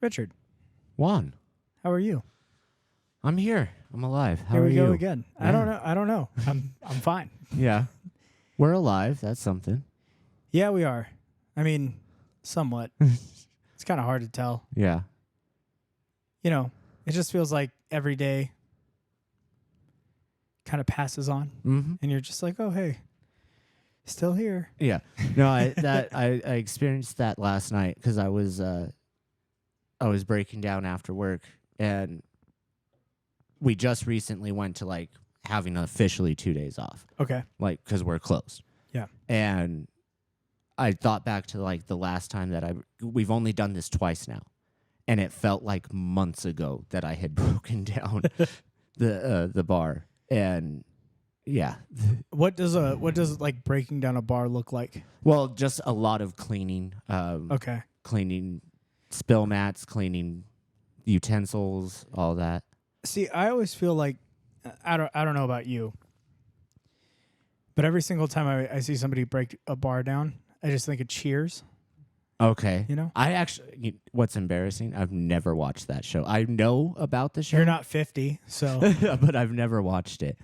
Richard, Juan, how are you? I'm here. I'm alive. How Here are we you? go again. Yeah. I don't know. I'm fine. Yeah. We're alive. That's something. Yeah, we are. I mean, somewhat. It's kind of hard to tell. Yeah. You know, it just feels like every day kind of passes on, Mm-hmm. and you're just like, oh, hey, still here. Yeah. No, I experienced that last night because I was breaking down after work, and we just recently went to like having officially 2 days off, Okay. like because we're closed. Yeah. And I thought back to like the last time that we've only done this twice now, and it felt like months ago that I had broken down the bar. And yeah. What does like breaking down a bar look like? Well, just a lot of cleaning. Okay. Cleaning spill mats, cleaning utensils, all that. See, I always feel like I don't know about you, but every single time I see somebody break a bar down, I just think of Cheers. Okay. You know? I actually, what's embarrassing, I've never watched that show. I know about the show. You're not 50, so but I've never watched it.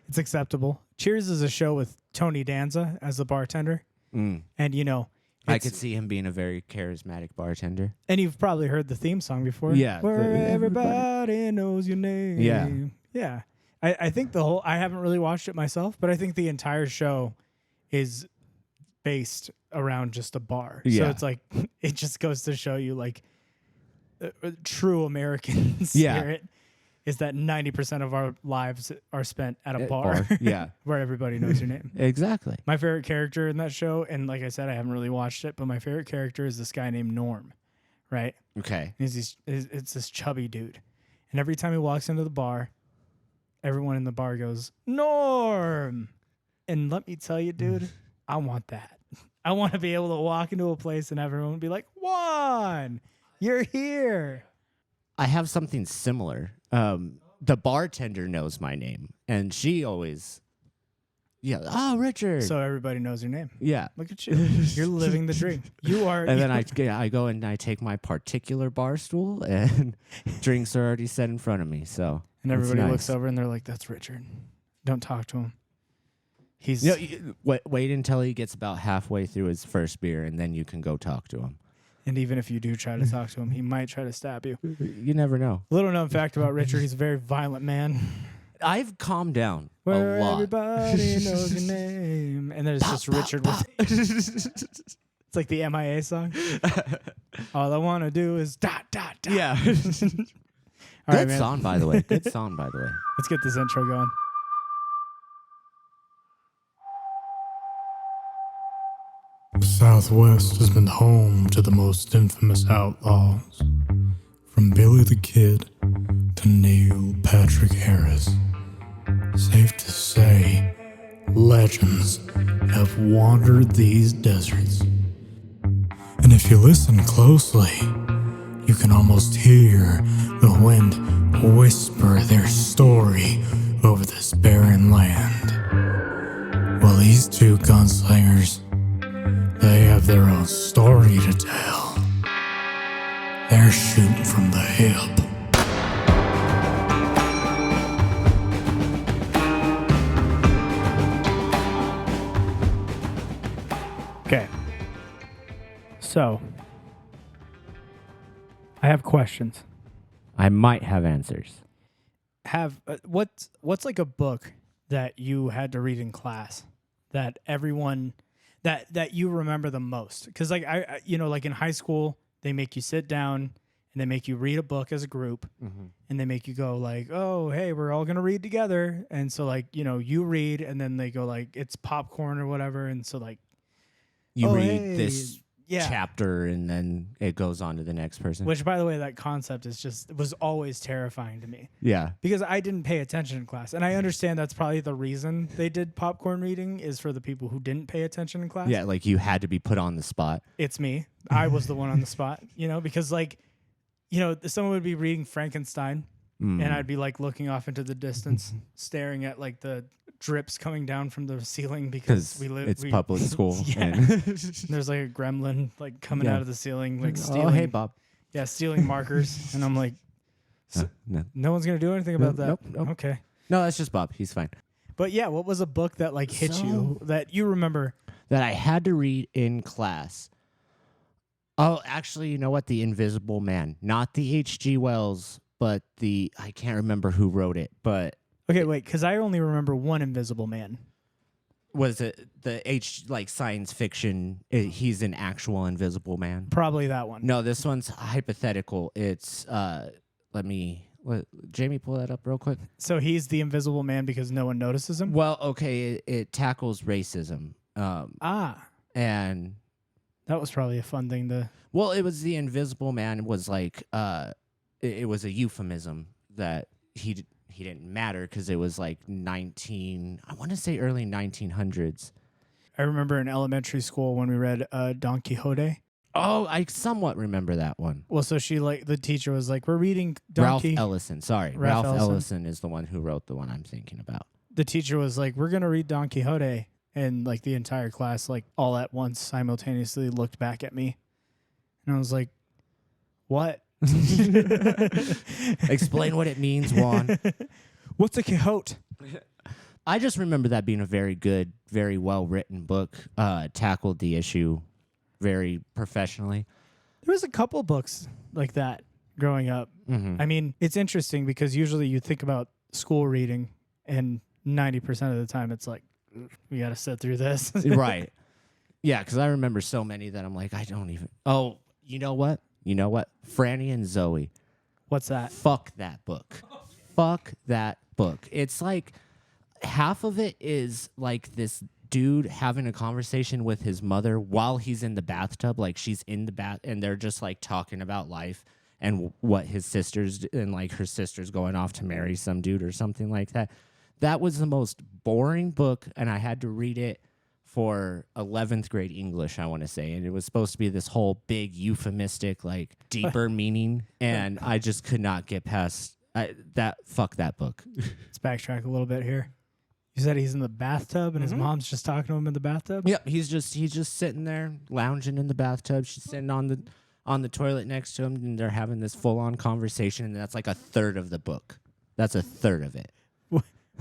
it's acceptable. Cheers is a show with Tony Danza as the bartender. Mm. And, you know, I could see him being a very charismatic bartender. and you've probably heard the theme song before. Yeah, Where everybody knows your name. Yeah. Yeah. I think I haven't really watched it myself, but I think the entire show is based around just a bar. So Yeah. it's like, it just goes to show you like true American Yeah. spirit is that 90% of our lives are spent at a bar. Yeah. Where everybody knows your name. Exactly. My favorite character in that show, and like I said, I haven't really watched it, but my favorite character is this guy named Norm, right? Okay. It's this chubby dude. And every time he walks into the bar, everyone in the bar goes, Norm! And let me tell you, dude, I want that. I want to be able to walk into a place and everyone be like, Juan, you're here. I have something similar. The bartender knows my name, and she always, oh, Richard. So everybody knows your name. Yeah. Look at you. You're living the dream. You are. And then I go and I take my particular bar stool, and drinks are already set in front of me. So and it's everybody nice. looks over and they're like, that's Richard. Don't talk to him. He's Wait until he gets about halfway through his first beer, and then you can go talk to him. And even if you do try to talk to him, he might try to stab you. You never know. Little known fact about Richard, he's a very violent man. I've calmed down Where a lot. everybody knows your name. And there's just Richard with it's like the MIA song. All I want to do is dot, dot, dot. Yeah. All right, Good man. song, by the way. Good song, by the way. Let's get this intro going. The Southwest has been home to the most infamous outlaws, from Billy the Kid to Neil Patrick Harris. Safe to say, legends have wandered these deserts. And if you listen closely, you can almost hear the wind whisper their story over this barren land. Well, these two gunslingers, they have their own story to tell. They're shooting from the hip. Okay. So, I have questions. I might have answers. What's like a book that you had to read in class that everyone that you remember the most? Because like I like in high school they make you sit down and they make you read a book as a group, and they make you go like, oh hey, we're all gonna read together, and so like you read and then they go like it's popcorn or whatever, and so like You oh, read hey, this yeah. chapter and then it goes on to the next person. Which, by the way, that concept was always terrifying to me. Yeah. Because I didn't pay attention in class. And I understand that's probably the reason they did popcorn reading is for the people who didn't pay attention in class. Yeah, like you had to be put on the spot. It's me. I was the one on the spot, because like, someone would be reading Frankenstein and I'd be like looking off into the distance, staring at like the drips coming down from the ceiling because it's public school. Yeah. And There's like a gremlin like coming out of the ceiling, like stealing. oh, hey, Bob. Yeah, stealing markers. And I'm like, No. no one's going to do anything about that. Nope. Okay. No, that's just Bob. He's fine. But yeah, what was a book that like hit you that you remember? That I had to read in class. Oh, actually, you know what? The Invisible Man. Not the H.G. Wells, but I can't remember who wrote it, but Okay, wait, because I only remember one Invisible Man. was it like science fiction? He's an actual invisible man. Probably that one. No, this one's hypothetical. It's Jamie, pull that up real quick. So he's the Invisible Man because no one notices him? Well, okay, it tackles racism. And That was probably a fun thing to... well, it was the Invisible Man was like it was a euphemism that he didn't matter because it was like I want to say early 1900s. I remember in elementary school when we read Don Quixote. Oh, I somewhat remember that one. Well, so the teacher was like, we're reading Don Ralph Quixote. Ellison. Sorry. Ralph Ralph Ellison. Ellison is the one who wrote the one I'm thinking about. The teacher was like, we're going to read Don Quixote. And like the entire class, like all at once, simultaneously looked back at me. And I was like, what? Explain what it means, Juan. What's a Quixote? I just remember that being a very good, very well-written book. Tackled the issue very professionally. There was a couple books like that growing up. Mm-hmm. I mean, it's interesting because usually you think about school reading and 90% of the time it's like, we got to sit through this. Right. Yeah, because I remember so many that I'm like, I don't even... Oh, you know what? Franny and Zoe. What's that? Fuck that book. Fuck that book. It's like half of it is like this dude having a conversation with his mother while he's in the bathtub. Like she's in the bath and they're just like talking about life and what his sisters and like her sister's going off to marry some dude or something like that. That was the most boring book, and I had to read it for 11th grade English, I want to say. And it was supposed to be this whole big euphemistic, like deeper meaning, and I just could not get past that. Fuck that book. Let's backtrack a little bit here. You said he's in the bathtub and his mom's just talking to him in the bathtub? Yep, he's just sitting there lounging in the bathtub. She's sitting on the toilet next to him, and they're having this full-on conversation, and that's like a third of the book. That's a third of it.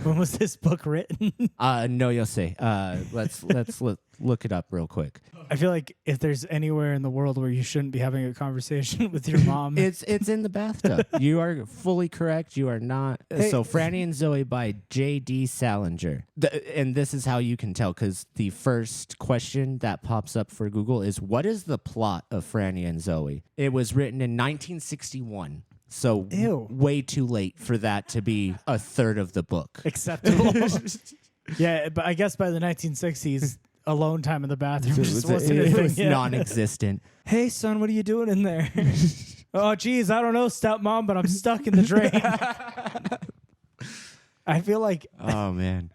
When was this book written? No, you'll see. Let's look it up real quick. I feel like if there's anywhere in the world where you shouldn't be having a conversation with your mom, It's in the bathtub. You are fully correct. You are not. Hey. So Franny and Zoe by J.D. Salinger. And this is how you can tell, because the first question that pops up for Google is, what is the plot of Franny and Zoe? It was written in 1961. So Ew. way too late for that to be a third of the book. acceptable. Yeah, but I guess by the 1960s, alone time in the bathroom just wasn't a it thing was yet. non-existent. Hey, son, what are you doing in there? Oh, geez, I don't know, stepmom, but I'm stuck in the drain. I feel like Oh, man.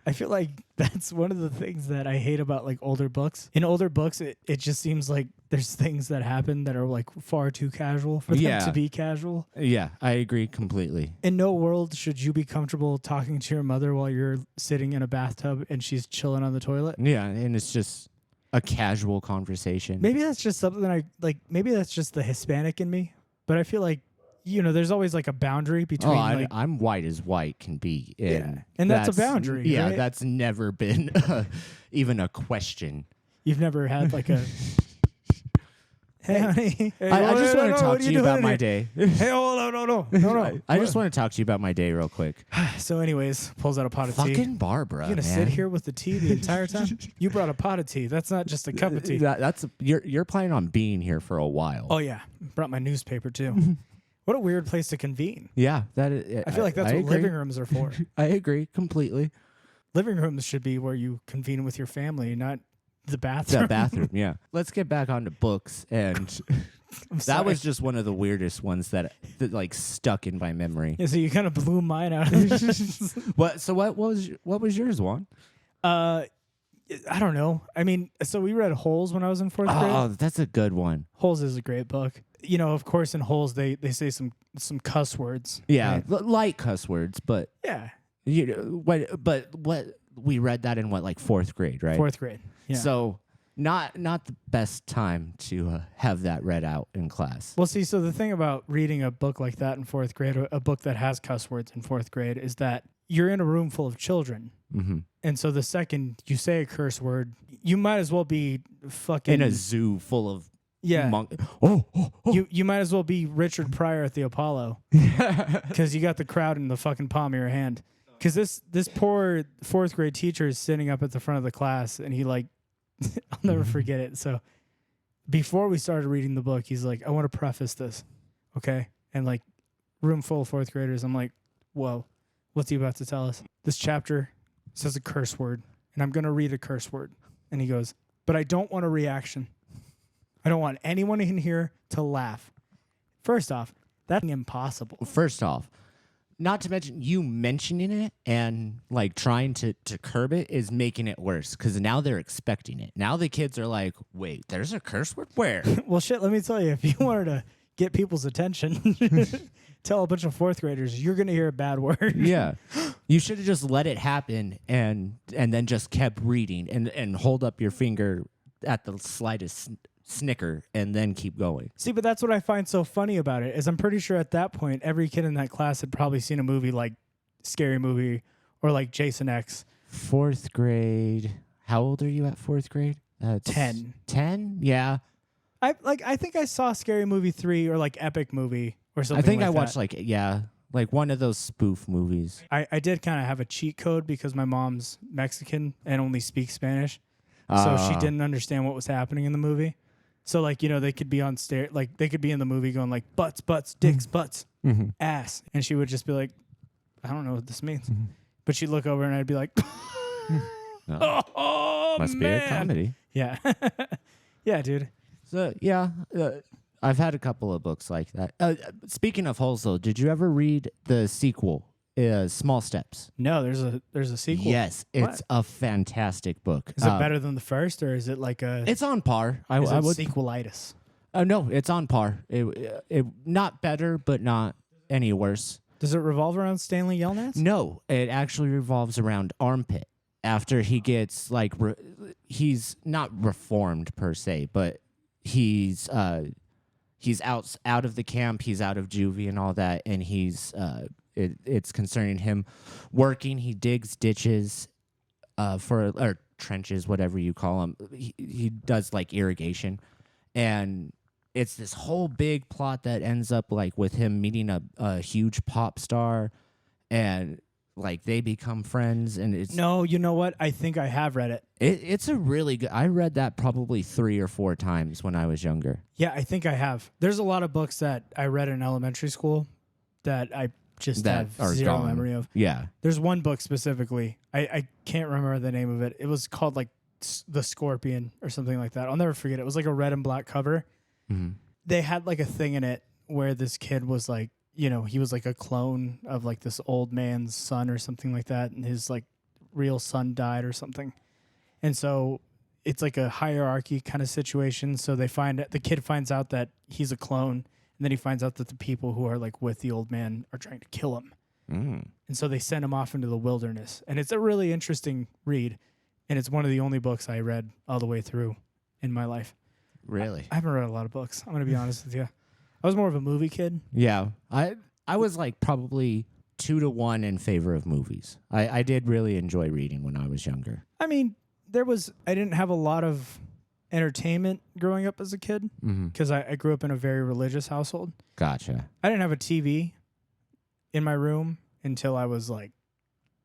that's one of the things that I hate about like older books. In older books, it just seems like there's things that happen that are like far too casual for them to be casual. Yeah, I agree completely. In no world should you be comfortable talking to your mother while you're sitting in a bathtub and she's chilling on the toilet. Yeah, and it's just a casual conversation. Maybe that's just something I like. Maybe that's just the Hispanic in me. But I feel like, there's always like a boundary between. I'm white as white can be. And that's a boundary. Yeah, right? that's never been even a question. You've never had like a. Hey, honey. Hey, I just want to what talk are to you about doing my here? day. Hey, oh, no. I just want to talk to you about my day real quick. So, anyways, pulls out a pot of tea. Fucking Barbara, You gonna man. sit here with the tea the entire time? You brought a pot of tea. That's not just a cup of tea. You're planning on being here for a while. Oh yeah, brought my newspaper too. What a weird place to convene. Yeah, that is, I feel like that's I what agree. living rooms are for. I agree completely. Living rooms should be where you convene with your family, not the bathroom. The bathroom, yeah. Let's get back onto books, and that sorry. was just one of the weirdest ones that like stuck in my memory. Yeah, so you kind of blew mine out. What was yours, Juan? I don't know. I mean, so we read Holes when I was in fourth grade. Oh, that's a good one. Holes is a great book. Of course, in Holes they say some cuss words. Yeah, right? light cuss words, but Yeah, what we read that in like fourth grade, right? fourth grade. Yeah. So not the best time to have that read out in class. Well, see, so the thing about reading a book like that in fourth grade, or a book that has cuss words in fourth grade, is that you're in a room full of children. Mm-hmm. And so the second you say a curse word, you might as well be fucking In a zoo full of yeah. Oh. You might as well be Richard Pryor at the Apollo because you got the crowd in the fucking palm of your hand. Because this poor fourth grade teacher is sitting up at the front of the class, and he like, I'll never forget it. So before we started reading the book, he's like, I want to preface this, okay? And like, room full of fourth graders, I'm like, whoa, what's he about to tell us? This chapter says a curse word, and I'm going to read a curse word. And he goes, but I don't want a reaction. I don't want anyone in here to laugh. First off, that's impossible. First off, not to mention you mentioning it and like trying to curb it is making it worse because now they're expecting it. Now the kids are like, wait, there's a curse word? Where? Well, shit, let me tell you, if you wanted to get people's attention, tell a bunch of fourth graders, you're going to hear a bad word. Yeah. You should have just let it happen and then just kept reading and hold up your finger at the slightest snicker and then keep going. See, but that's what I find so funny about it is I'm pretty sure at that point, every kid in that class had probably seen a movie like Scary Movie or like Jason X. Fourth grade. How old are you at fourth grade? 10. 10? Yeah. I think I saw Scary Movie 3 or like Epic Movie or something. I think like I watched that. like one of those spoof movies. I did kind of have a cheat code because my mom's Mexican and only speaks Spanish. So she didn't understand what was happening in the movie. So like, they could be on like they could be in the movie going like butts, dicks, butts, ass. And she would just be like, I don't know what this means. But she'd look over and I'd be like, oh, Must man. be a comedy. Yeah. Yeah, dude. So yeah, I've had a couple of books like that. Speaking of holes, though, did you ever read the sequel, Small Steps? No, there's a sequel. Yes, it's a fantastic book. Is it better than the first, or is it like a? It's on par. I Is it would sequelitis? No, it's on par. It not better, but not any worse. Does it revolve around Stanley Yelnats? No, it actually revolves around Armpit. After he gets like, he's not reformed per se, but he's out of the camp. He's out of juvie and all that, and it's concerning him working. He digs ditches or trenches, whatever you call them. He does like irrigation, and it's this whole big plot that ends up like with him meeting a huge pop star, and like they become friends. And it's No, you know what? I think I have read it. it's a really good. I read that probably 3 or 4 times when I was younger. Yeah, I think I have. There's a lot of books that I read in elementary school that I just That have are zero gone. memory of. Yeah. There's one book specifically. I can't remember the name of it. It was called like The Scorpion or something like that. I'll never forget it. It was like a red and black cover. Mm-hmm. They had like a thing in it where this kid was like, he was like a clone of like this old man's son or something like that. And his like real son died or something. And so it's like a hierarchy kind of situation. So the kid finds out that he's a clone. And then he finds out that the people who are like with the old man are trying to kill him. Mm. And so they send him off into the wilderness. And it's a really interesting read. And it's one of the only books I read all the way through in my life. Really? I haven't read a lot of books. I'm going to be honest with you. I was more of a movie kid. Yeah. I was like probably 2-1 in favor of movies. I did really enjoy reading when I was younger. I mean, I didn't have a lot of entertainment growing up as a kid because I grew up in a very religious household. Gotcha. I didn't have a TV in my room until I was like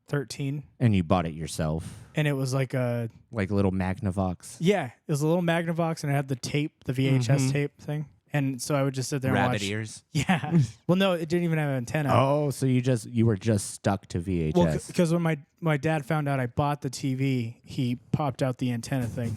13. And you bought it yourself? And it was like a little Magnavox? Yeah, it was a little Magnavox, and it had the VHS tape thing. And so I would just sit there and Rabbit watch. ears? Yeah. Well, no, it didn't even have an antenna. Oh, so you were just stuck to VHS. Well, because when my dad found out I bought the TV, he popped out the antenna thing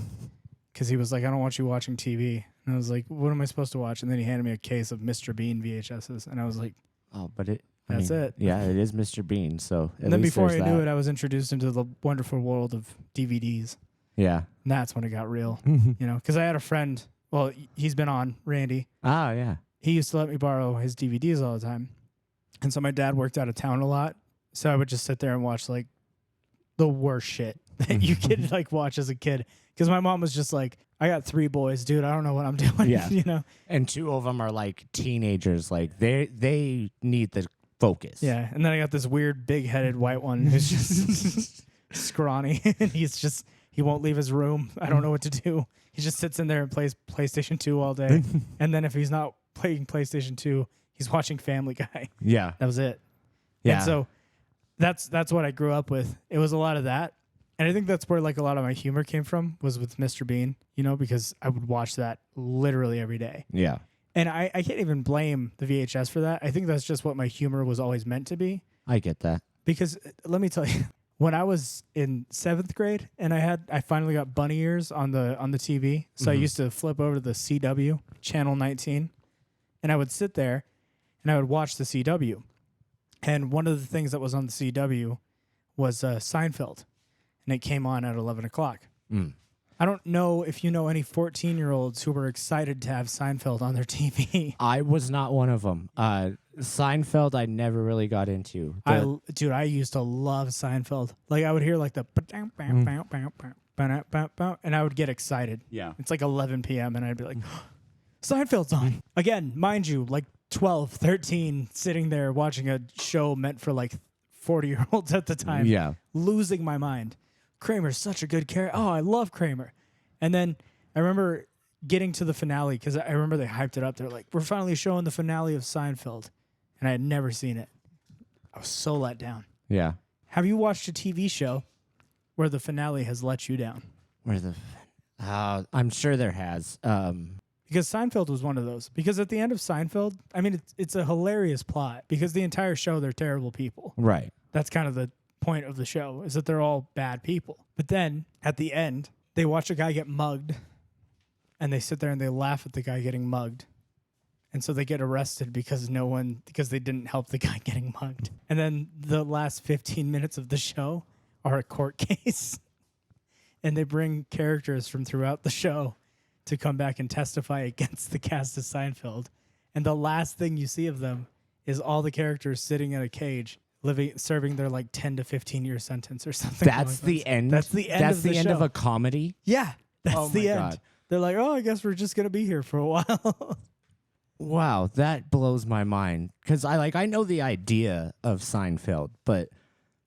because he was like, I don't want you watching TV. And I was like, what am I supposed to watch? And then he handed me a case of Mr. Bean VHSs. And I was like, oh, but that's it. Yeah, it is Mr. Bean. So and then before I knew it, I was introduced into the wonderful world of DVDs. Yeah. And that's when it got real, because I had a friend. Well, he's been on, Randy. Ah, yeah. He used to let me borrow his DVDs all the time. And so my dad worked out of town a lot. So I would just sit there and watch like the worst shit that you could like watch as a kid. Because my mom was just like, I got 3 boys, dude. I don't know what I'm doing. Yeah. You know? And 2 of them are like teenagers. Like they need the focus. Yeah. And then I got this weird big-headed white one who's just scrawny. And he won't leave his room. I don't know what to do. He just sits in there and plays PlayStation 2 all day. And then if he's not playing PlayStation 2, he's watching Family Guy. Yeah. That was it. Yeah. And so that's what I grew up with. It was a lot of that. And I think that's where like a lot of my humor came from was with Mr. Bean, you know, because I would watch that literally every day. Yeah. And I can't even blame the VHS for that. I think that's just what my humor was always meant to be. I get that. Because let me tell you, when I was in 7th grade and I finally got bunny ears on the TV. So I used to flip over to the CW, channel 19, and I would sit there and I would watch the CW. And one of the things that was on the CW was Seinfeld. And it came on at 11 o'clock. I don't know if you know any 14-year-olds who were excited to have Seinfeld on their TV. I was not one of them. Seinfeld, I never really got into. Dude, I used to love Seinfeld. Like I would hear like the and I would get excited. Yeah. It's like 11 p.m. and I'd be like, Seinfeld's on. Again, mind you, like 12, 13, sitting there watching a show meant for like 40-year-olds at the time. Yeah. Losing my mind. Kramer's such a good character. Oh, I love Kramer. And then I remember getting to the finale because I remember they hyped it up. They're like, we're finally showing the finale of Seinfeld. And I had never seen it. I was so let down. Yeah. Have you watched a TV show where the finale has let you down? I'm sure there has. Because Seinfeld was one of those. Because at the end of Seinfeld, I mean, it's a hilarious plot because the entire show, they're terrible people. Right. That's kind of the point of the show is that they're all bad people. But then at the end, they watch a guy get mugged and they sit there and they laugh at the guy getting mugged. And so they get arrested because they didn't help the guy getting mugged. And then the last 15 minutes of the show are a court case. And they bring characters from throughout the show to come back and testify against the cast of Seinfeld. And the last thing you see of them is all the characters sitting in a cage serving their like 10 to 15 year sentence or something. That's the end. That's the end. That's the end of a comedy. Yeah, that's Oh the my end. God. They're like, oh, I guess we're just gonna be here for a while. Wow, that blows my mind because I know the idea of Seinfeld, but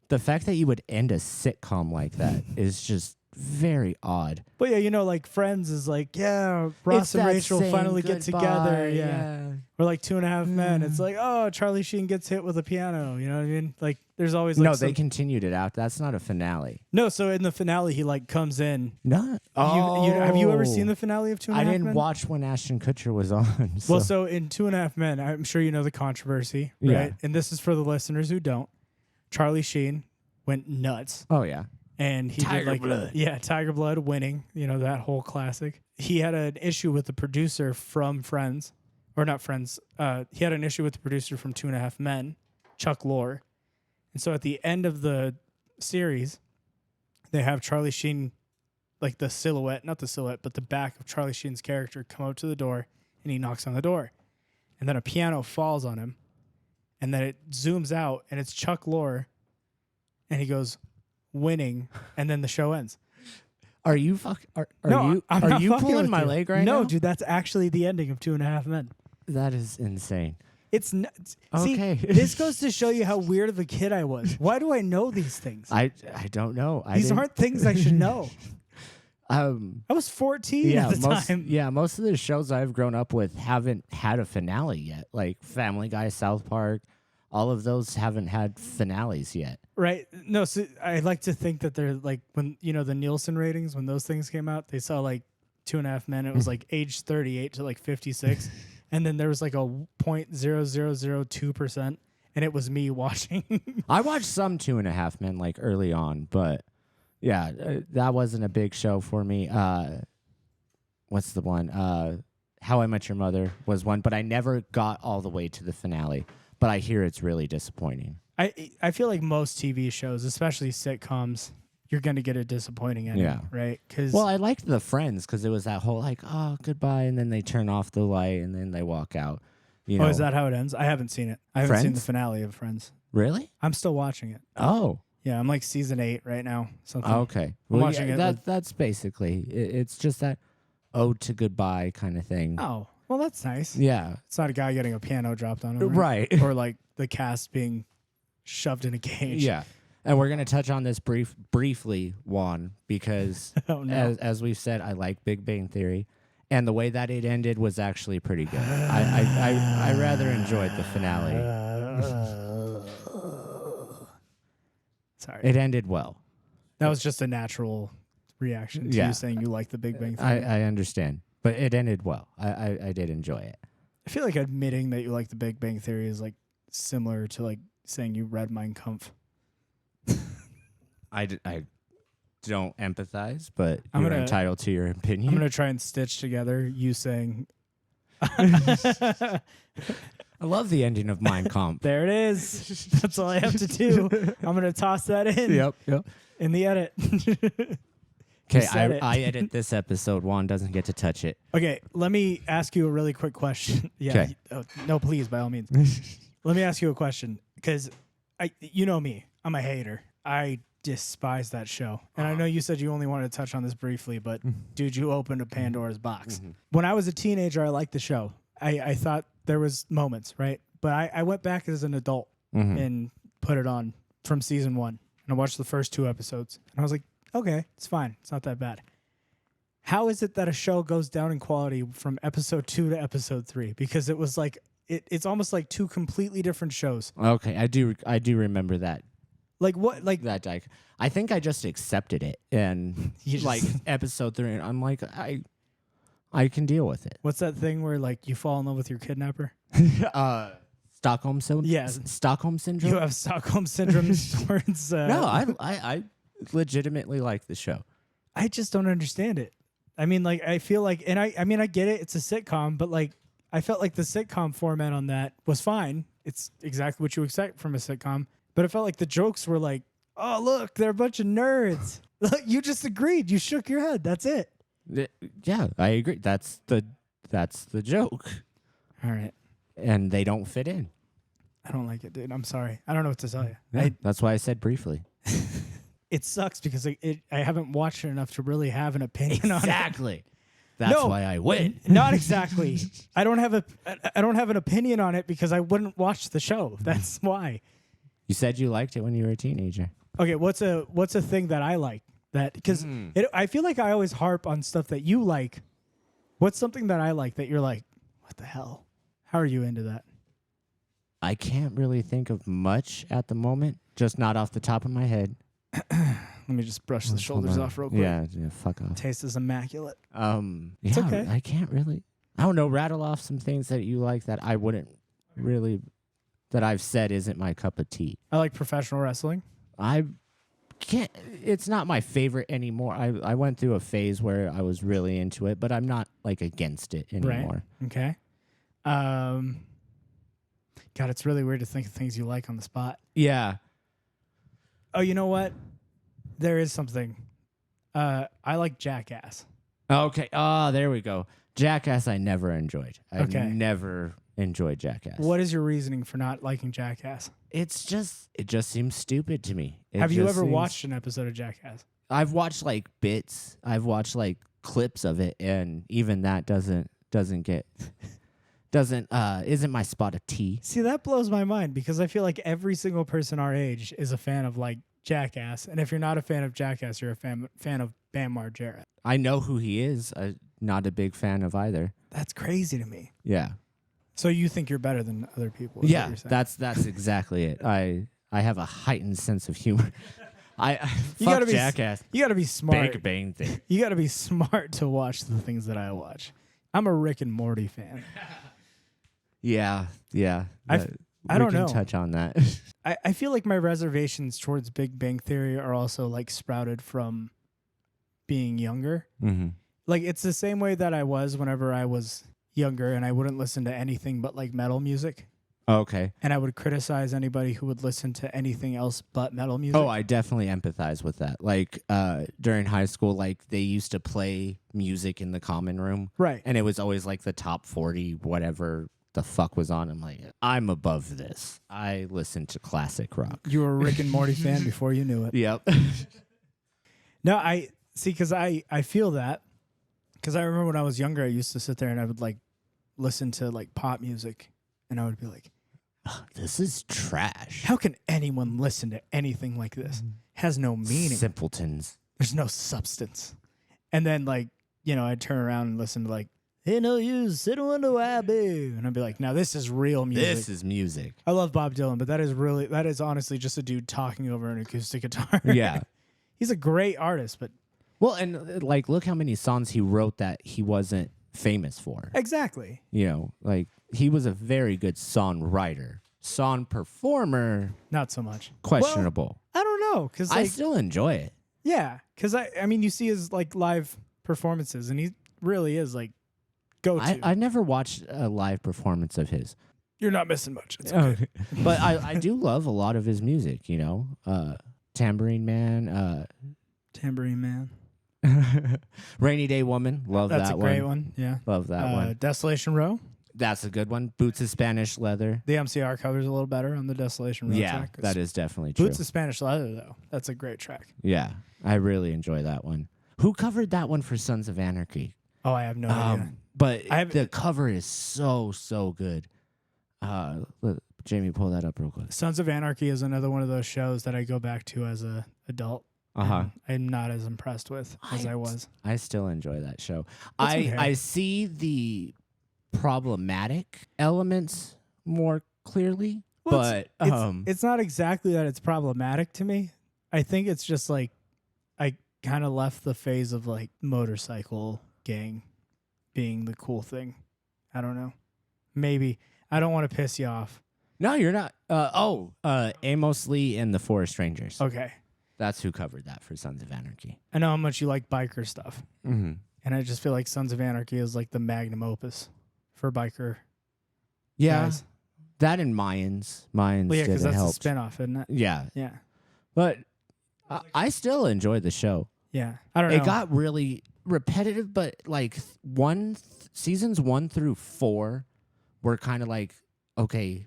the fact that you would end a sitcom like that is just very odd. But yeah, you know, like Friends is like, yeah, Ross and Rachel finally get together. Yeah. Or like 2.5 Men. It's like, oh, Charlie Sheen gets hit with a piano. You know what I mean? Like there's always like they continued it out. That's not a finale. No, so in the finale he like comes in. No. Have you ever seen the finale of 2.5 Men? I didn't watch when Ashton Kutcher was on. So. Well, so in 2.5 Men, I'm sure you know the controversy, right? Yeah. And this is for the listeners who don't. Charlie Sheen went nuts. Oh yeah. And he did like Tiger Blood winning, you know, that whole classic. He had an issue with the producer from Friends, or not Friends. He had an issue with the producer from 2.5 Men, Chuck Lorre. And so at the end of the series, they have Charlie Sheen, like the silhouette, not the silhouette, but the back of Charlie Sheen's character come out to the door and he knocks on the door. And then a piano falls on him. And then it zooms out and it's Chuck Lorre. And he goes, winning, and then the show ends. Are you pulling my leg right now? No, dude, that's actually the ending of 2.5 Men. That is insane. It's okay. See, this goes to show you how weird of a kid I was. Why do I know these things? I don't know. These aren't things I should know. I was 14 at the time. Yeah, most of the shows I've grown up with haven't had a finale yet. Like Family Guy, South Park, all of those haven't had finales yet. Right. No, so I like to think that they're like when, you know, the Nielsen ratings, when those things came out, they saw like 2.5 Men. It was like age 38 to like 56. And then there was like a 0.0002%. And it was me watching. I watched some 2.5 Men like early on, but yeah, that wasn't a big show for me. What's the one? How I Met Your Mother was one, but I never got all the way to the finale. But I hear it's really disappointing. I feel like most TV shows, especially sitcoms, you're going to get a disappointing ending, right? Well, I liked the Friends because it was that whole like, oh, goodbye, and then they turn off the light and then they walk out. You know? Is that how it ends? I haven't seen it. I haven't seen the finale of Friends. Really? I'm still watching it. Oh. Yeah, I'm like season 8 right now. Something. Okay. I'm watching it. That's basically, it's just that ode to goodbye kind of thing. Oh, well, that's nice. Yeah. It's not a guy getting a piano dropped on him. Right. Or like the cast being shoved in a cage. Yeah. And we're going to touch on this briefly, Juan, because Oh, no. as we've said, I like Big Bang Theory. And the way that it ended was actually pretty good. I rather enjoyed the finale. Sorry. It ended well. That was just a natural reaction to Yeah. you saying you like the Big Bang Theory. I understand. But it ended well. I did enjoy it. I feel like admitting that you like the Big Bang Theory is like similar to like saying you read Mein Kampf. I don't empathize, but I'm you're gonna- entitled to your opinion. I'm going to try and stitch together you saying, I love the ending of Mein Kampf. there it is. That's all I have to do. I'm going to toss that in Yep. in the edit. Okay, said it. I edit this episode. Juan doesn't get to touch it. Okay, let me ask you a really quick question. Yeah. 'Kay. No, please, by all means. Let me ask you a question because you know me. I'm a hater. I despise that show. And I know you said you only wanted to touch on this briefly, but dude, you opened a Pandora's box. When I was a teenager, I liked the show. I thought there was moments, right? But I went back as an adult and put it on from season 1. And I watched the first 2 episodes. And I was like, okay, it's fine. It's not that bad. How is it that a show goes down in quality from episode 2 to episode 3? Because it was like, it's almost like 2 completely different shows. Okay, I do remember that. Like what? Like That like I think I just accepted it, and You just- like episode 3, and I'm like I can deal with it. what's that thing where like you fall in love with your kidnapper? Stockholm syndrome. Yes. Stockholm syndrome. You have Stockholm syndrome towards. No, I legitimately like the show. I just don't understand it. I mean, like I feel like, and I mean, I get it. It's a sitcom, but like I felt like the sitcom format on that was fine. It's exactly what you expect from a sitcom. But it felt like the jokes were like, oh look, they're a bunch of nerds. You just agreed. You shook your head. That's it. Yeah, I agree. That's the joke, All right. and they don't fit in. I don't like it, dude. I'm sorry. I don't know what to tell you. Yeah, that's why I said briefly. It sucks because I haven't watched it enough to really have an opinion on it. Exactly. That's No. why I win. Not exactly. I don't have an opinion on it because I wouldn't watch the show. That's why. You said you liked it when you were a teenager. Okay, what's a thing that I like that because I feel like I always harp on stuff that you like. What's something that I like that you're like, what the hell? How are you into that? I can't really think of much at the moment, just not off the top of my head. Let me just brush the shoulders off real quick. Yeah, fuck off. Taste is immaculate. It's okay. I can't really. I don't know. Rattle off some things that you like that I wouldn't really. That I've said isn't my cup of tea. I like professional wrestling. I can't. It's not my favorite anymore. I went through a phase where I was really into it, but I'm not like against it anymore. Right. Okay. God, it's really weird to think of things you like on the spot. Yeah. Oh, you know what? There is something. I like Jackass. Okay. There we go. Jackass, I never enjoyed. I Okay. never enjoyed Jackass. What is your reasoning for not liking Jackass? It just seems stupid to me. It Have you just ever seems- watched an episode of Jackass? I've watched like bits. I've watched like clips of it, and even that isn't my spot of tea. See, that blows my mind because I feel like every single person our age is a fan of like Jackass, and if you're not a fan of Jackass, you're a fan of Bam Margera. I know who he is. I'm not a big fan of either. That's crazy to me. Yeah. So you think you're better than other people? Is what Yeah, you're saying. that's exactly it. I have a heightened sense of humor. You fuck gotta be Jackass. You got to be smart. Big Bang thing. You got to be smart to watch the things that I watch. I'm a Rick and Morty fan. Yeah. I We don't can know. touch on that. I feel like my reservations towards Big Bang Theory are also like sprouted from being younger. Mm-hmm. Like it's the same way that I was whenever I was younger and I wouldn't listen to anything but like metal music. Okay. And I would criticize anybody who would listen to anything else but metal music. Oh, I definitely empathize with that. Like during high school, like they used to play music in the common room, right. and it was always like the top 40, whatever the fuck was on. I'm like, I'm above this. I listen to classic rock. You were a Rick and Morty fan before you knew it. Yep. No, I see, because I feel that Because I remember when I was younger, I used to sit there and I would like listen to like pop music, and I would be like, This is trash. how can anyone listen to anything like this? It has no meaning. Simpletons. There's no substance. And then like, I'd turn around and listen to like, hey, no use, sit on the wabboo. And I'd be like, now this is real music. This is music. I love Bob Dylan, but that is honestly just a dude talking over an acoustic guitar. Yeah. He's a great artist, but Well, and like, look how many songs he wrote that he wasn't famous for. exactly. Like he was a very good songwriter. Song performer, Not so much. questionable. Well, I don't know. Cause I like, still enjoy it. yeah. Cause I mean, you see his like live performances and he really is like go to. I never watched a live performance of his. You're not missing much. It's okay. But I do love a lot of his music, Tambourine Man, Tambourine Man. Rainy Day Woman, love That's that a great one. Yeah. Love that one. Desolation Row. That's a good one. Boots of Spanish Leather. The MCR cover's a little better on the Desolation Row Yeah, track. that is definitely true. Boots of Spanish Leather, though. That's a great track. Yeah, I really enjoy that one. Who covered that one for Sons of Anarchy? Oh, I have no idea. But I have- the cover is so good. Jamie, pull that up real quick. Sons of Anarchy is another one of those shows that I go back to as a adult. and I'm not as impressed with as I was. I still enjoy that show. That's okay. I see the problematic elements more clearly, Well, but it's not exactly that it's problematic to me. I think it's just like I kind of left the phase of like motorcycle gang being the cool thing. I don't know. Maybe. I don't want to piss you off. no, you're not. Amos Lee and the Forest Rangers. Okay. That's who covered that for Sons of Anarchy. I know how much you like biker stuff. Mm-hmm. And I just feel like Sons of Anarchy is like the magnum opus for biker Yeah, guys. that and Mayans. Well, yeah, did because that's help. a spinoff, isn't it? Yeah, Yeah. but I still enjoyed the show. Yeah. I don't know. It got really repetitive, but like seasons 1 through 4 were kind of like, okay,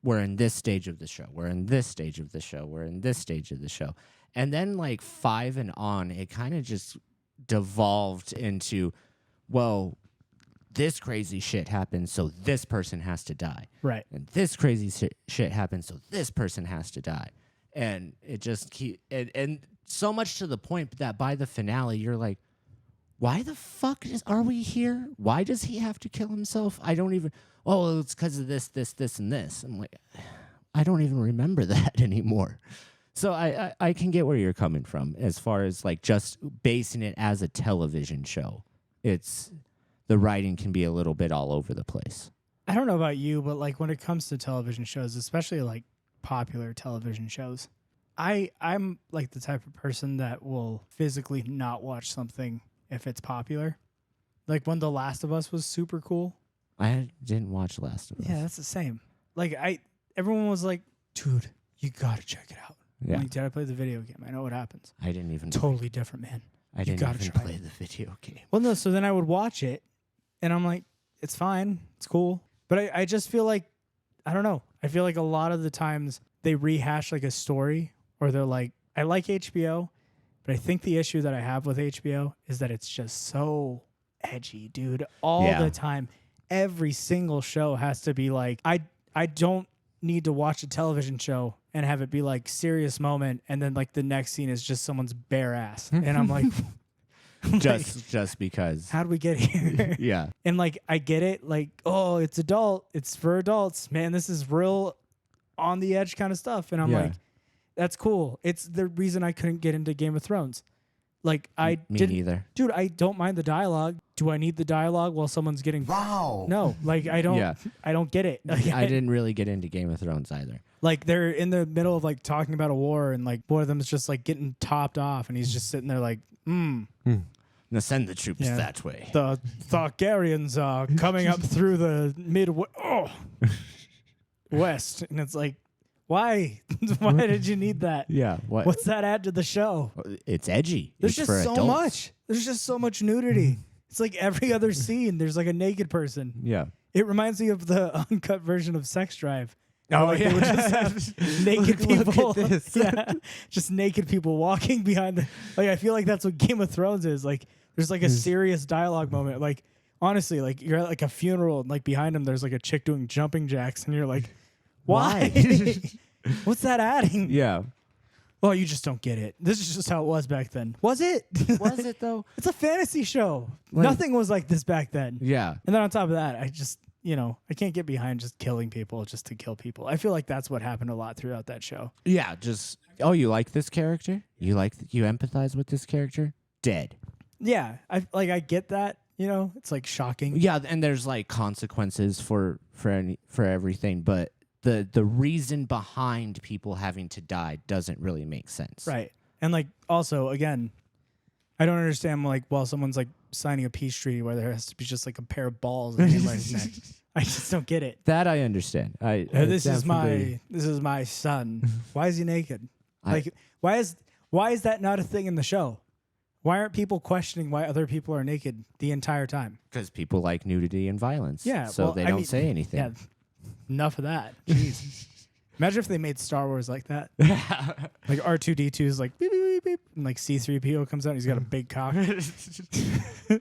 we're in this stage of the show. We're in this stage of the show. We're in this stage of the show. And then like 5 and on, it kind of just devolved into, well, this crazy shit happened, so this person has to die. right. And this crazy shit happened, so this person has to die. And it just and so much to the point that by the finale, you're like, why the fuck are we here? Why does he have to kill himself? I don't even, it's because of this, and this. I'm like, I don't even remember that anymore. So I can get where you're coming from as far as like just basing it as a television show. The writing can be a little bit all over the place. I don't know about you, but like when it comes to television shows, especially like popular television shows, I'm like the type of person that will physically not watch something if it's popular. Like when The Last of Us was super cool. I didn't watch Last of Us. Yeah, that's the same. Like everyone was like, dude, you gotta check it out. Yeah. I'm like, did I play the video game? I know what happens. I didn't even Totally different, man. I didn't gotta even try play it. the video game. Well, no, so then I would watch it and I'm like, it's fine. It's cool. But I just feel like, I don't know. I feel like a lot of the times they rehash like a story or they're like, I like HBO, but I think the issue that I have with HBO is that it's just so edgy, dude. All Yeah. the time. Every single show has to be like, I don't need to watch a television show and have it be like serious moment and then like the next scene is just someone's bare ass. And I'm like, just because. how'd we get here? Yeah. And like I get it, like, it's it's for adults. Man, this is real on the edge kind of stuff. And I'm Yeah. like, that's cool. It's the reason I couldn't get into Game of Thrones. Like I Me didn't, neither. dude, I don't mind the dialogue. Do I need the dialogue while someone's getting No, like I don't Yeah. I don't get it. Like, I didn't really get into Game of Thrones either. like they're in the middle of like talking about a war and like one of them is just like getting topped off and he's just sitting there like, Now send the troops Yeah. that way. the Targaryens are coming up through the west, and it's like, why? Why did you need that? Yeah. What? What's that add to the show? It's edgy. There's It's just for so adults. much. There's just so much nudity. It's like every other scene. There's like a naked person. Yeah. It reminds me of the uncut version of Sex Drive. Oh, Like, they would just have naked Look people. at this. Yeah, just naked people walking behind the. Like I feel like that's what Game of Thrones is. Like There's like a serious dialogue moment. Like honestly, like you're at like a funeral and like behind him there's like a chick doing jumping jacks and you're like, why? What's that adding? Yeah. Well, you just don't get it. This is just how it was back then. Was it? Was it though? It's a fantasy show. Like- Nothing was like this back then. Yeah. And then on top of that, I just, I can't get behind just killing people just to kill people. I feel like that's what happened a lot throughout that show. Yeah. Just, oh, you like this character? You empathize with this character? Dead. Yeah, I get that. It's like shocking. Yeah, and there's like consequences for everything, but the reason behind people having to die doesn't really make sense. Right. And like also again, I don't understand like while someone's like signing a peace treaty where there has to be just like a pair of balls in his neck. I just don't get it. That I understand. This is my son. Why is he naked? Why is that not a thing in the show? Why aren't people questioning why other people are naked the entire time? Because people like nudity and violence. Yeah, so well, they I don't mean, say anything. Yeah, enough of that. Jeez. Imagine if they made Star Wars like that. Like R2-D2 is like beep, beep, beep, beep, and like C-3PO comes out and he's got a big cock.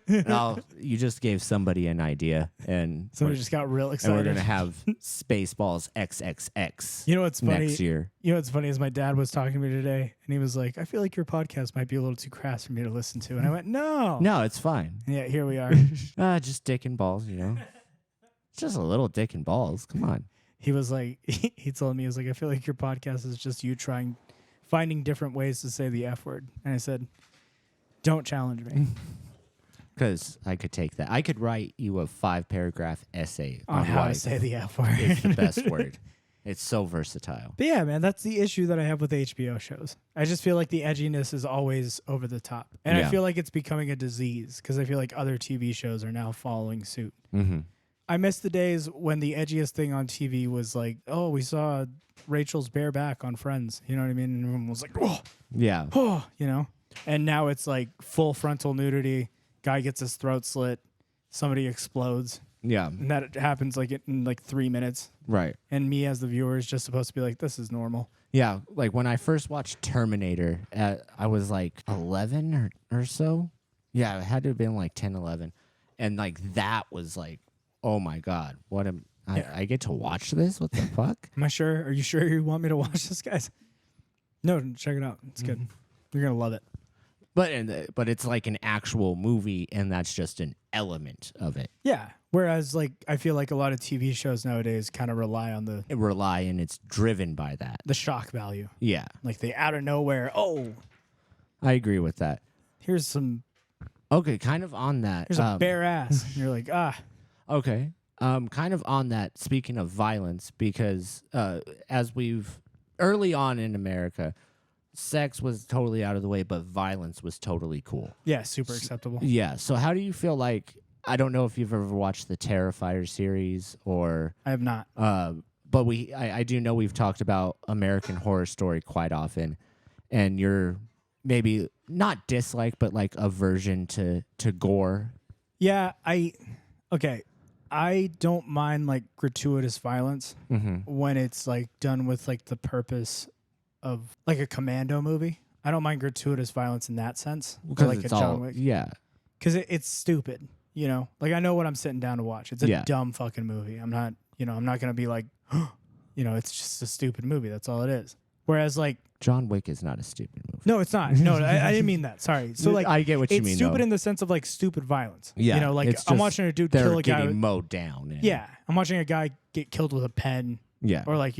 No, you just gave somebody an idea, and Somebody just got real and excited. we're gonna have Spaceballs XXX. You know what's funny? Next year. You know what's funny is my dad was talking to me today, and he was like, "I feel like your podcast might be a little too crass for me to listen to," and I went, "No, No, it's fine. And yeah, here we are. Just dick and balls, It's just a little dick and balls. Come on. He was like, he told me, he was like, "I feel like your podcast is just you finding different ways to say the F word," and I said, "Don't challenge me." Because I could take that. I could write you a 5-paragraph essay on how why to say the F word. it's the best word. It's so versatile. But yeah, man, that's the issue that I have with HBO shows. I just feel like the edginess is always over the top. And I Yeah. feel like it's becoming a disease because I feel like other TV shows are now following suit. Mm-hmm. I miss the days when the edgiest thing on TV was like, oh, we saw Rachel's bare back on Friends. You know what I mean? And everyone was like, Yeah. oh, And now it's like full frontal nudity. Guy gets his throat slit. Somebody explodes. Yeah. And that happens like in like 3 minutes. Right. And me as the viewer is just supposed to be like, this is normal. Yeah. Like when I first watched Terminator, I was like 11 or so. Yeah, it had to have been like 10, 11. And like that was like, oh my God, I get to watch this? What the fuck? Am I sure? Are you sure you want me to watch this, guys? No, check it out. It's good. You're going to love it. But it's like an actual movie, and that's just an element of it. Yeah. Whereas, like, I feel like a lot of TV shows nowadays kind of rely on the And it's driven by that. shock value. Yeah. Like, they out of nowhere, I agree with that. here's Okay, kind of on that. a bare ass. And you're like, Okay. Kind of on that, speaking of violence, because as early on in America, sex was totally out of the way, but violence was totally cool. yeah, super acceptable. Yeah. So how do you feel like, I don't know if you've ever watched the Terrifier series or, I have not. but I do know we've talked about American Horror Story quite often, and you're maybe not dislike, but like aversion to gore. Yeah, I don't mind like gratuitous violence when it's like done with like the purpose of like a Commando movie. I don't mind gratuitous violence in that sense. Because like it's a John all, Wick. yeah. Because it's stupid, Like I know what I'm sitting down to watch. It's a dumb fucking movie. I'm not gonna be like, it's just a stupid movie. That's all it is. Whereas like John Wick is not a stupid movie. no, it's not. No, I didn't mean that. Sorry. So like I get what you it's mean. stupid though. in the sense of like stupid violence. Yeah, Like it's I'm just watching a dude they're kill a guy. getting mowed down. And, Yeah, I'm watching a guy get killed with a pen. Yeah. Or like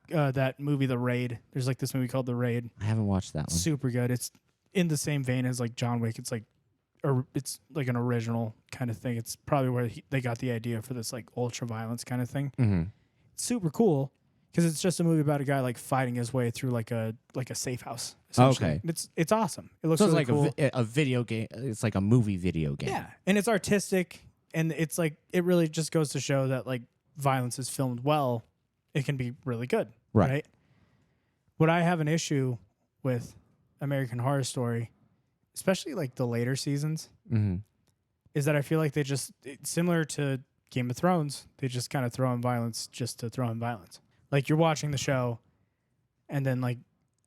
that movie The Raid. There's like this movie called The Raid. I haven't watched that one. Super good. It's in the same vein as like John Wick. It's like it's like an original kind of thing. It's probably where they got the idea for this like ultra violence kind of thing. Mm-hmm. It's super cool because it's just a movie about a guy like fighting his way through like a safe house. Essentially. Okay. It's awesome. It looks So it's really like cool. a video game. It's like a movie video game. Yeah, and it's artistic, and it's like it really just goes to show that like violence is filmed well, it can be really good. Right. What I have an issue with American Horror Story, especially like the later seasons, is that I feel like it's similar to Game of Thrones. They just kind of throw in violence just to throw in violence. Like you're watching the show, and then like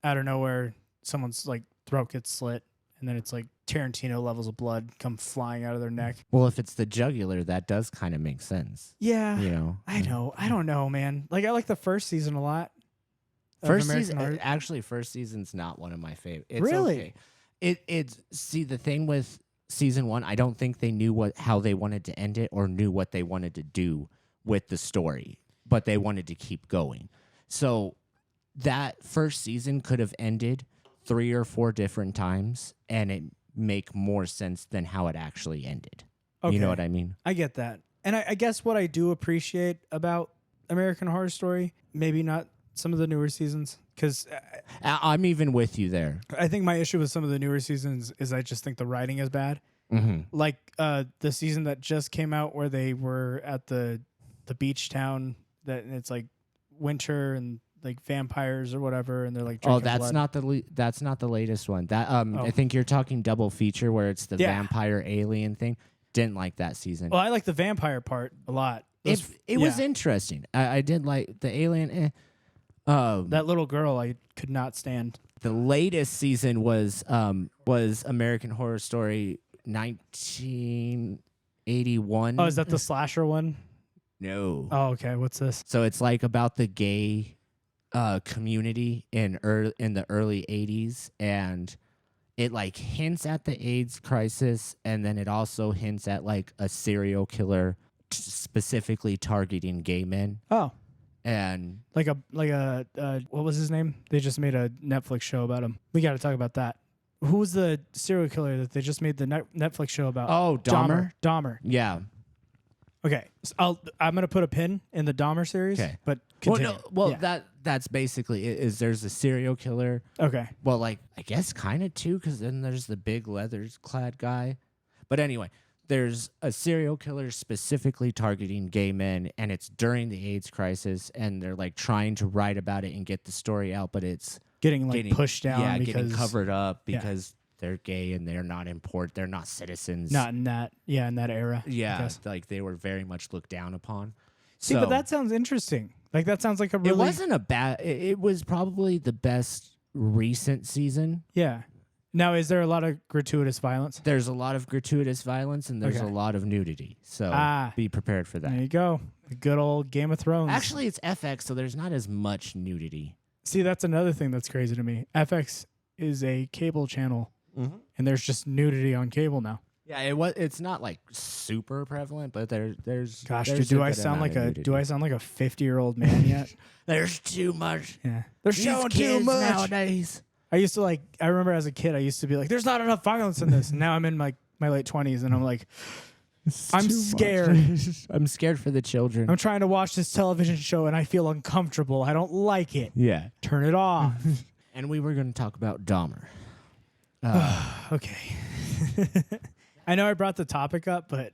out of nowhere, someone's like throat gets slit, and then it's like Tarantino levels of blood come flying out of their neck. Well, if it's the jugular, that does kind of make sense. Yeah, You know, I know. I don't know, man. Like I like the first season a lot. of First American season, Horror. actually, first season's not one of my favorite. It's Really? okay. It's see the thing with season 1. I don't think they knew how they wanted to end it or knew what they wanted to do with the story, but they wanted to keep going. So that first season could have ended 3 or 4 different times, and it make more sense than how it actually ended. Okay. You know what I mean? I get that. And I guess what I do appreciate about American Horror Story, maybe not some of the newer seasons, because I'm even with you there. I think my issue with some of the newer seasons is I just think the writing is bad. Mm-hmm. Like the season that just came out where they were at the beach town, that and it's like winter and like vampires or whatever, and they're like Oh, drinking that's blood. that's not the latest one. That I think you're talking double feature where it's the Yeah. vampire alien thing. Didn't like that season. Well, I like the vampire part a lot. Those- It was yeah. interesting. I did like the alien. That little girl I could not stand. The latest season was American Horror Story 1981. Oh, is that the slasher one? No. Oh, okay. What's this? So it's like about the gay community in the early 80s, and it like hints at the AIDS crisis, and then it also hints at like a serial killer specifically targeting gay men. Oh, And like a what was his name? They just made a Netflix show about him. We got to talk about that. Who was the serial killer that they just made the Netflix show about? oh, Dahmer? Dahmer. Yeah. Okay, so I'm gonna put a pin in the Dahmer series. Okay. But continue. Yeah. That's basically it. Is there's a serial killer. Okay. Well, like I guess kind of too, because then there's the big leathers clad guy. But anyway, there's a serial killer specifically targeting gay men, and it's during the AIDS crisis, and they're like trying to write about it and get the story out, but it's Getting pushed down. Yeah, because getting covered up yeah. because they're gay and they're not they're not citizens. Not in that. Yeah, in that era. I Yeah, guess. like they were very much looked down upon. See, but that sounds interesting. Like that sounds like a really. It wasn't a bad. It was probably the best recent season. Yeah. Now, is there a lot of gratuitous violence? There's a lot of gratuitous violence and there's Okay. a lot of nudity. So be prepared for There that. you go. The good old Game of Thrones. Actually, it's FX, so there's not as much nudity. See, that's another thing that's crazy to me. FX is a cable channel, Mm-hmm. and there's just nudity on cable now. Yeah, it's not like super prevalent, but there's. Gosh, there's do a I good sound amount like of a nudity. 50-year-old man yet? There's too much. Yeah, they're These showing too kids much nowadays. I used to I remember as a kid, I used to be like, "There's not enough violence in this." And now I'm in my late 20s, and I'm like, I'm Too scared. much. I'm scared for the children. I'm trying to watch this television show, and I feel uncomfortable. I don't like it. Yeah. Turn it off. And we were going to talk about Dahmer. Okay. I know I brought the topic up, but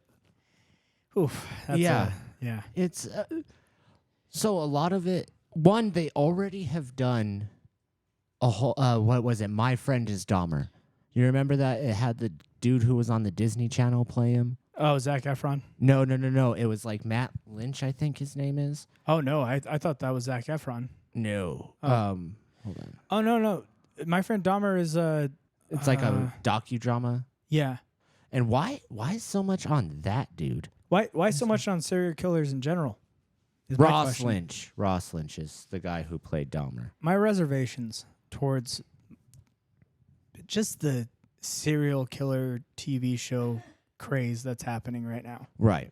oof, that's Yeah. yeah. It's so a lot of it. One, they already have done a whole. What was it? My Friend is Dahmer. You remember that? It had the dude who was on the Disney Channel play him. Oh, Zac Efron. No. It was like Matt Lynch, I think his name is. Oh no, I thought that was Zac Efron. No. Oh. Hold on. Oh no, My Friend Dahmer is It's like a docudrama. yeah. And why so much on that dude? Why so much on serial killers in general? is my Ross question. Lynch. Ross Lynch is the guy who played Dahmer. My reservations towards just the serial killer TV show craze that's happening right now. Right.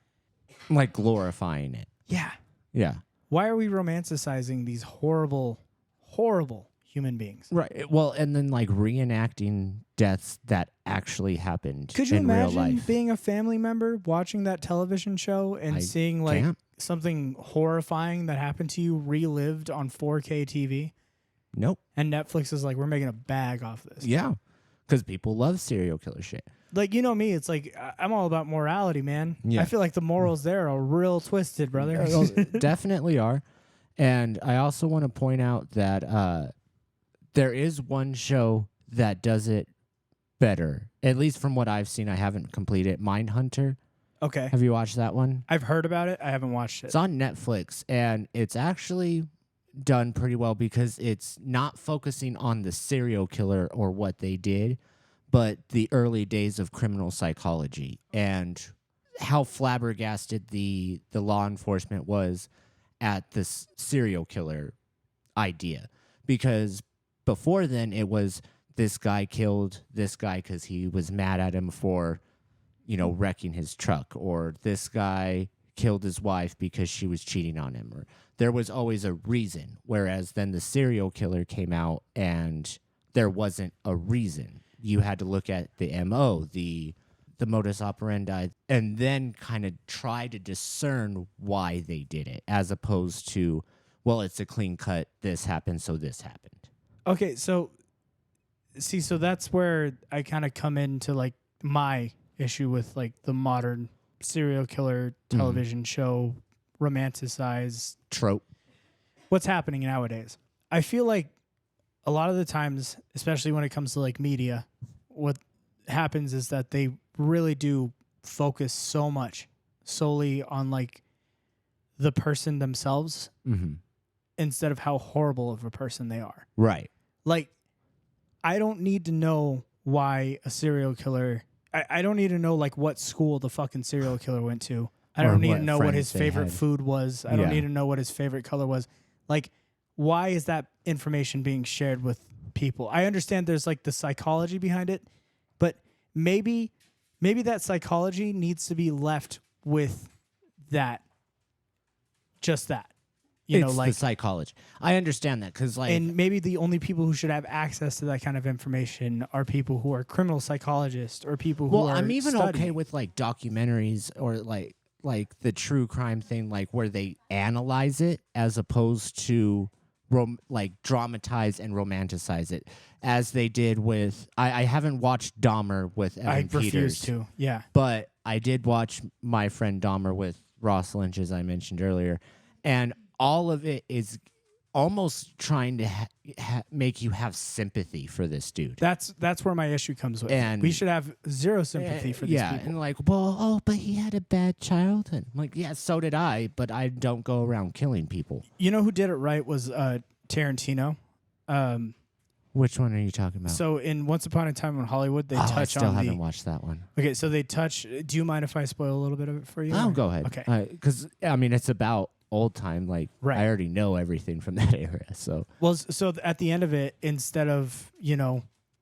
Like glorifying it. Yeah. Yeah. Why are we romanticizing these horrible, horrible human beings? Right. Well, and then like reenacting deaths that actually happened Could you in real imagine life. being a family member watching that television show and I seeing like can't. something horrifying that happened to you relived on 4K TV? Nope. And Netflix is like, we're making a bag off this. Yeah. Because people love serial killer shit. Like, you know me, it's like, I'm all about morality, man. Yeah. I feel like the morals there are real twisted, brother. Definitely are. And I also want to point out that there is one show that does it better. At least from what I've seen, I haven't completed Mindhunter. Okay. Have you watched that one? I've heard about it. I haven't watched it. It's on Netflix, and it's actually done pretty well because it's not focusing on the serial killer or what they did, but the early days of criminal psychology and how flabbergasted the law enforcement was at this serial killer idea. Because before then, it was this guy killed this guy because he was mad at him for, wrecking his truck, or this guy killed his wife because she was cheating on him, or there was always a reason. Whereas then the serial killer came out and there wasn't a reason. You had to look at the MO, the modus operandi, and then kind of try to discern why they did it, as opposed to, well, it's a clean cut, this happened, so this happened. Okay, so that's where I kind of come into like my issue with like the modern serial killer television show, romanticized trope. What's happening nowadays? I feel like a lot of the times, especially when it comes to like media, what happens is that they really do focus so much solely on like the person themselves instead of how horrible of a person they are. Right. Like, I don't need to know why a serial killer. I don't need to know like what school the fucking serial killer went to. I don't need to know what his favorite food was. I don't need to know what his favorite color was. Like, why is that information being shared with people? I understand there's like the psychology behind it, but maybe that psychology needs to be left with that. Just that. It's the psychology. I understand that because, like, and maybe the only people who should have access to that kind of information are people who are criminal psychologists or people who are. Well, I'm even studying. okay with like documentaries or like the true crime thing, like where they analyze it as opposed to dramatize and romanticize it, as they did with. I haven't watched Dahmer with Evan Peters. I refuse to. Yeah, but I did watch My Friend Dahmer with Ross Lynch, as I mentioned earlier, and all of it is almost trying to make you have sympathy for this dude. That's where my issue comes with. And we should have zero sympathy for these people. And like, but he had a bad childhood. I'm like, yeah, so did I, but I don't go around killing people. You know who did it right was Tarantino. Which one are you talking about? So in Once Upon a Time in Hollywood, they touch on I still haven't watched that one. Okay, so they touch. Do you mind if I spoil a little bit of it for you? Oh, go ahead. Okay. Because it's about old time. Like, right. I already know everything from that era. So at the end of it, instead of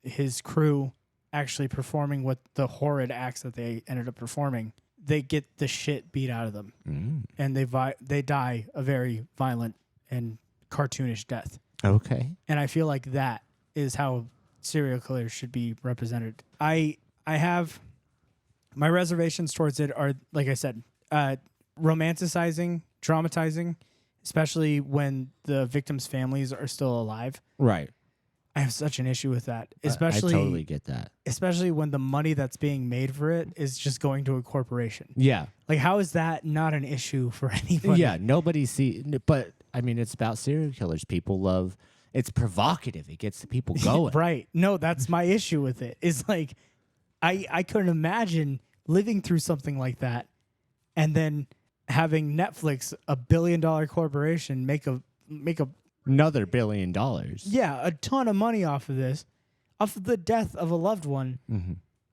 his crew actually performing what the horrid acts that they ended up performing, they get the shit beat out of them, and they die a very violent and cartoonish death. Okay. And I feel like that is how serial killers should be represented. I have my reservations towards it are, like I said, romanticizing, dramatizing, especially when the victims' families are still alive. Right. I have such an issue with that. Especially, I totally get that. Especially when the money that's being made for it is just going to a corporation. Yeah. Like, how is that not an issue for anybody? Yeah, nobody but it's about serial killers. People love. It's provocative. It gets the people going. Right. No, that's my issue with it. Is like, I couldn't imagine living through something like that, and then having Netflix, $1 billion corporation, make another $1 billion. Yeah, a ton of money off of this, off of the death of a loved one. Mm-hmm.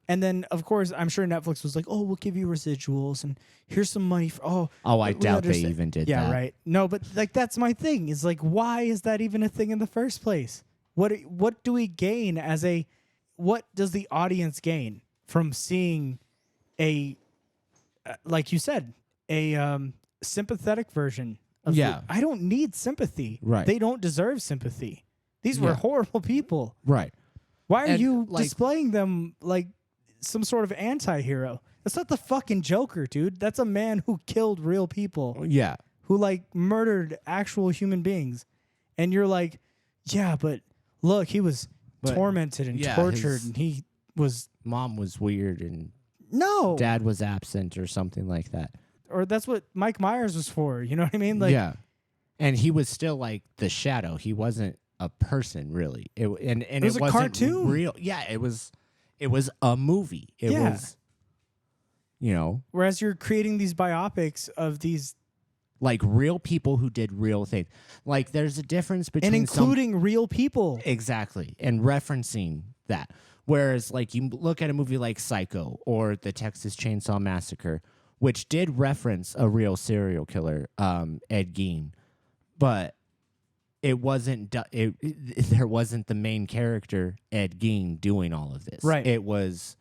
And then, of course, I'm sure Netflix was like, "Oh, we'll give you residuals, and here's some money for." I doubt they even did that. Yeah, right. No, but like that's my thing. Is like, why is that even a thing in the first place? What do we gain as a? What does the audience gain from seeing a, like you said, a sympathetic version of? Yeah, I don't need sympathy. Right. They don't deserve sympathy. These were horrible people. Right. Why are you displaying them like some sort of anti-hero? That's not the fucking Joker, dude. That's a man who killed real people. Yeah. Who like murdered actual human beings. And you're like, yeah, but look, he was tormented and tortured, and he was... Mom was weird and... No. Dad was absent or something like that. Or that's what Mike Myers was for. You know what I mean? Like, yeah. And he was still like the shadow. He wasn't a person, really. It was a wasn't cartoon. Real. Yeah, it was a movie. It was, Whereas you're creating these biopics of these, like, real people who did real things. Like, there's a difference between and including real people. Exactly, and referencing that. Whereas, like, you look at a movie like Psycho or The Texas Chainsaw Massacre, which did reference a real serial killer, Ed Gein, but it wasn't. There wasn't the main character, Ed Gein, doing all of this. Right. It was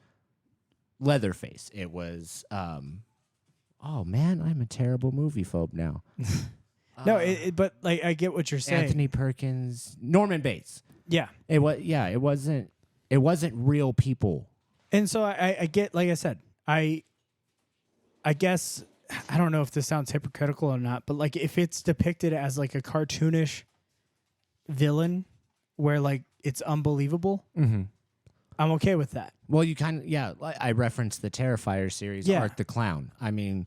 Leatherface. It was. Oh man, I'm a terrible movie phobe now. No, but like I get what you're saying. Anthony Perkins, Norman Bates. Yeah. It was. Yeah, it wasn't. It wasn't real people. And so I get, like I said, I guess, I don't know if this sounds hypocritical or not, but like if it's depicted as like a cartoonish villain where like it's unbelievable, I'm okay with that. Well, you kind of, yeah, like I referenced the Terrifier series, Yeah. Art the Clown. I mean,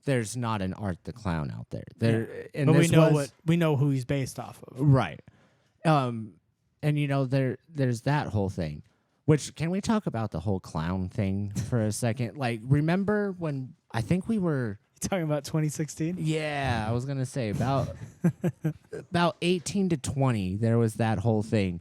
there's not an Art the Clown out there. And But this we know who he's based off of. right. And you know, there's that whole thing. Which, can we talk about the whole clown thing for a second? Like, remember when I think we were You talking about 2016? Yeah, I was gonna say about 18 to 20. There was that whole thing.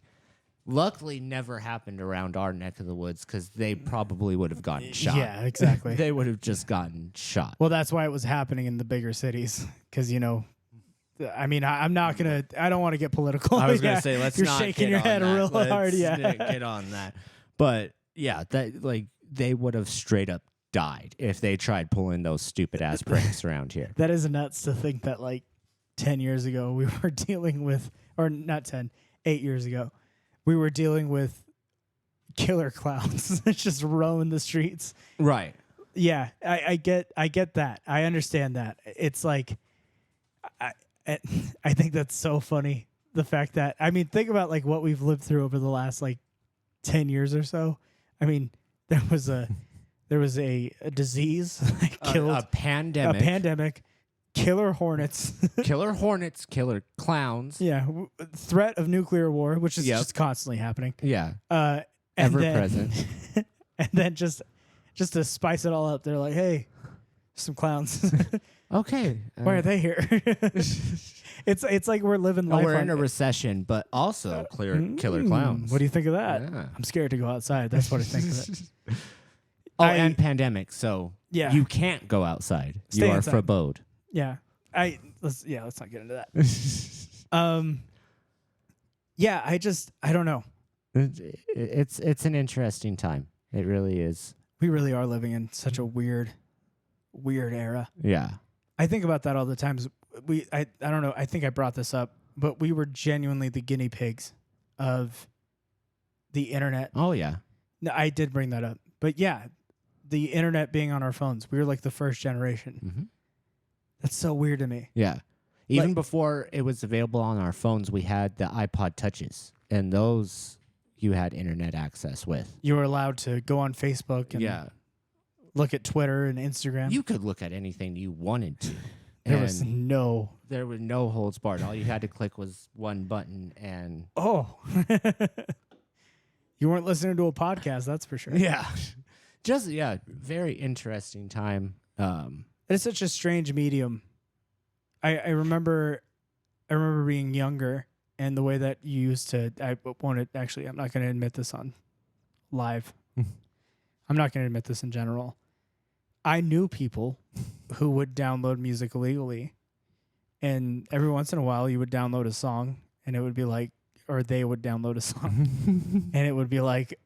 Luckily, never happened around our neck of the woods because they probably would have gotten shot. Yeah, exactly. They would have just gotten shot. Well, that's why it was happening in the bigger cities because I mean, I don't want to get political. I was Yeah, gonna say let's you're not shaking get your on head that. real Let's hard. Yeah, get on that. But yeah, that like they would have straight up died if they tried pulling those stupid ass pranks around here. that is nuts to think that like 10 years ago we were dealing with, or not 10, 8 years ago, we were dealing with killer clowns that just roam the streets. Right. Yeah, I get that. I understand that. It's like, I think that's so funny. The fact that, I mean, think about like what we've lived through over the last like 10 years or so. I mean, there was a disease that killed a pandemic, killer hornets. killer hornets, killer clowns. Yeah, threat of nuclear war, which is Yep. just constantly happening. Yeah. And Ever then- present. And then just to spice it all up, they're like, "Hey, some clowns. Okay. Why are they here?" It's like we're living life. We're on in a recession, but also killer clowns. What do you think of that? Yeah. I'm scared to go outside. That's what I think of it. And pandemic, so Yeah. you can't go outside. Stay You are inside. forbode. Yeah. Let's not get into that. Yeah, I don't know. It's an interesting time. It really is. We really are living in such a weird era. Yeah. I think about that all the times. I don't know. I think I brought this up, but we were genuinely the guinea pigs of the internet. Oh yeah. No, I did bring that up, but yeah, the internet being on our phones, we were like the first generation. Mm-hmm. That's so weird to me. Yeah. Even before it was available on our phones, we had the iPod Touches, and those you had internet access with. You were allowed to go on Facebook and look at Twitter and Instagram. You could look at anything you wanted to. There was There were no holds barred. All you had to click was one button, and you weren't listening to a podcast, that's for sure. very interesting time. It's such a strange medium. I remember being younger and the way that you used to. I'm not going to admit this on live. I'm not going to admit this in general. I knew people who would download music illegally, and every once in a while you would download a song, and it would be like, or they would download a song, and it would be like,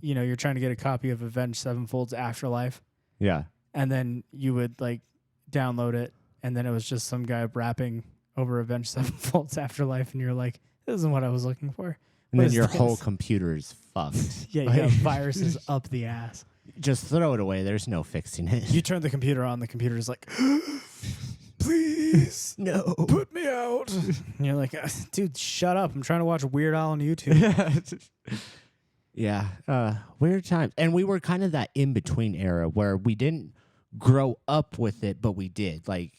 you're trying to get a copy of Avenged Sevenfold's Afterlife. Yeah. And then you would like download it, and then it was just some guy rapping over Avenged Sevenfold's Afterlife, and you're like, "This isn't what I was looking for." And What then is your this? whole computer is fucked. Yeah, you got viruses up the ass. Just throw it away. There's no fixing it. You turn the computer on, the computer's like, "Please, no. put me out." And you're like, "Dude, shut up! I'm trying to watch Weird Al on YouTube." Yeah. Weird times. And we were kind of that in-between era where we didn't grow up with it, but we did. Like,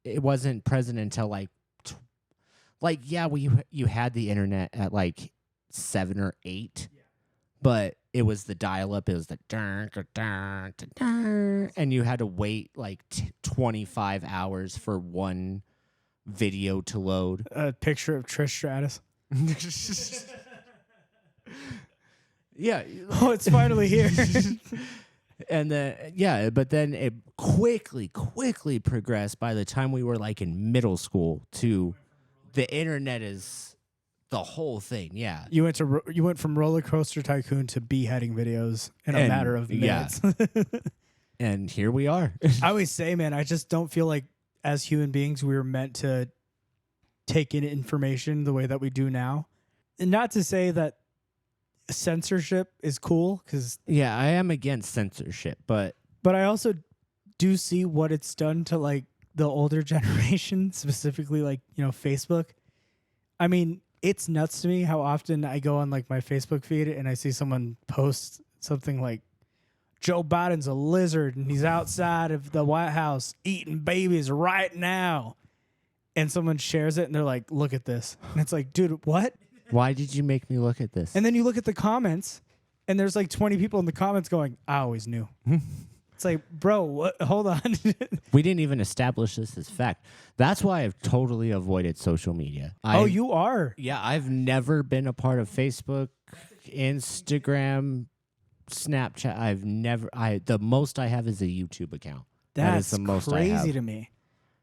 it wasn't present until you had the internet at like 7 or 8, but it was the dial-up. It was the and you had to wait like 25 hours for one video to load. A picture of Trish Stratus. Yeah. Oh, it's finally here. And then, yeah, but then it quickly progressed by the time we were like in middle school to the internet is the whole thing. Yeah. You went from roller coaster tycoon to beheading videos in a matter of minutes. And here we are. I always say, man, I just don't feel like as human beings we were meant to take in information the way that we do now. And not to say that censorship is cool, because Yeah, I am against censorship, but I also do see what it's done to like the older generation, specifically like, Facebook. I mean, it's nuts to me how often I go on like my Facebook feed and I see someone post something like Joe Biden's a lizard and he's outside of the White House eating babies right now. And someone shares it and they're like, look at this. And it's like, dude, what? why did you make me look at this? And then you look at the comments and there's like 20 people in the comments going, I always knew. It's like, bro, what? Hold on. We didn't even establish this as fact. That's why I've totally avoided social media. You are? Yeah, I've never been a part of Facebook, Instagram, Snapchat. The most I have is a YouTube account. That is That's the most I crazy have. to me.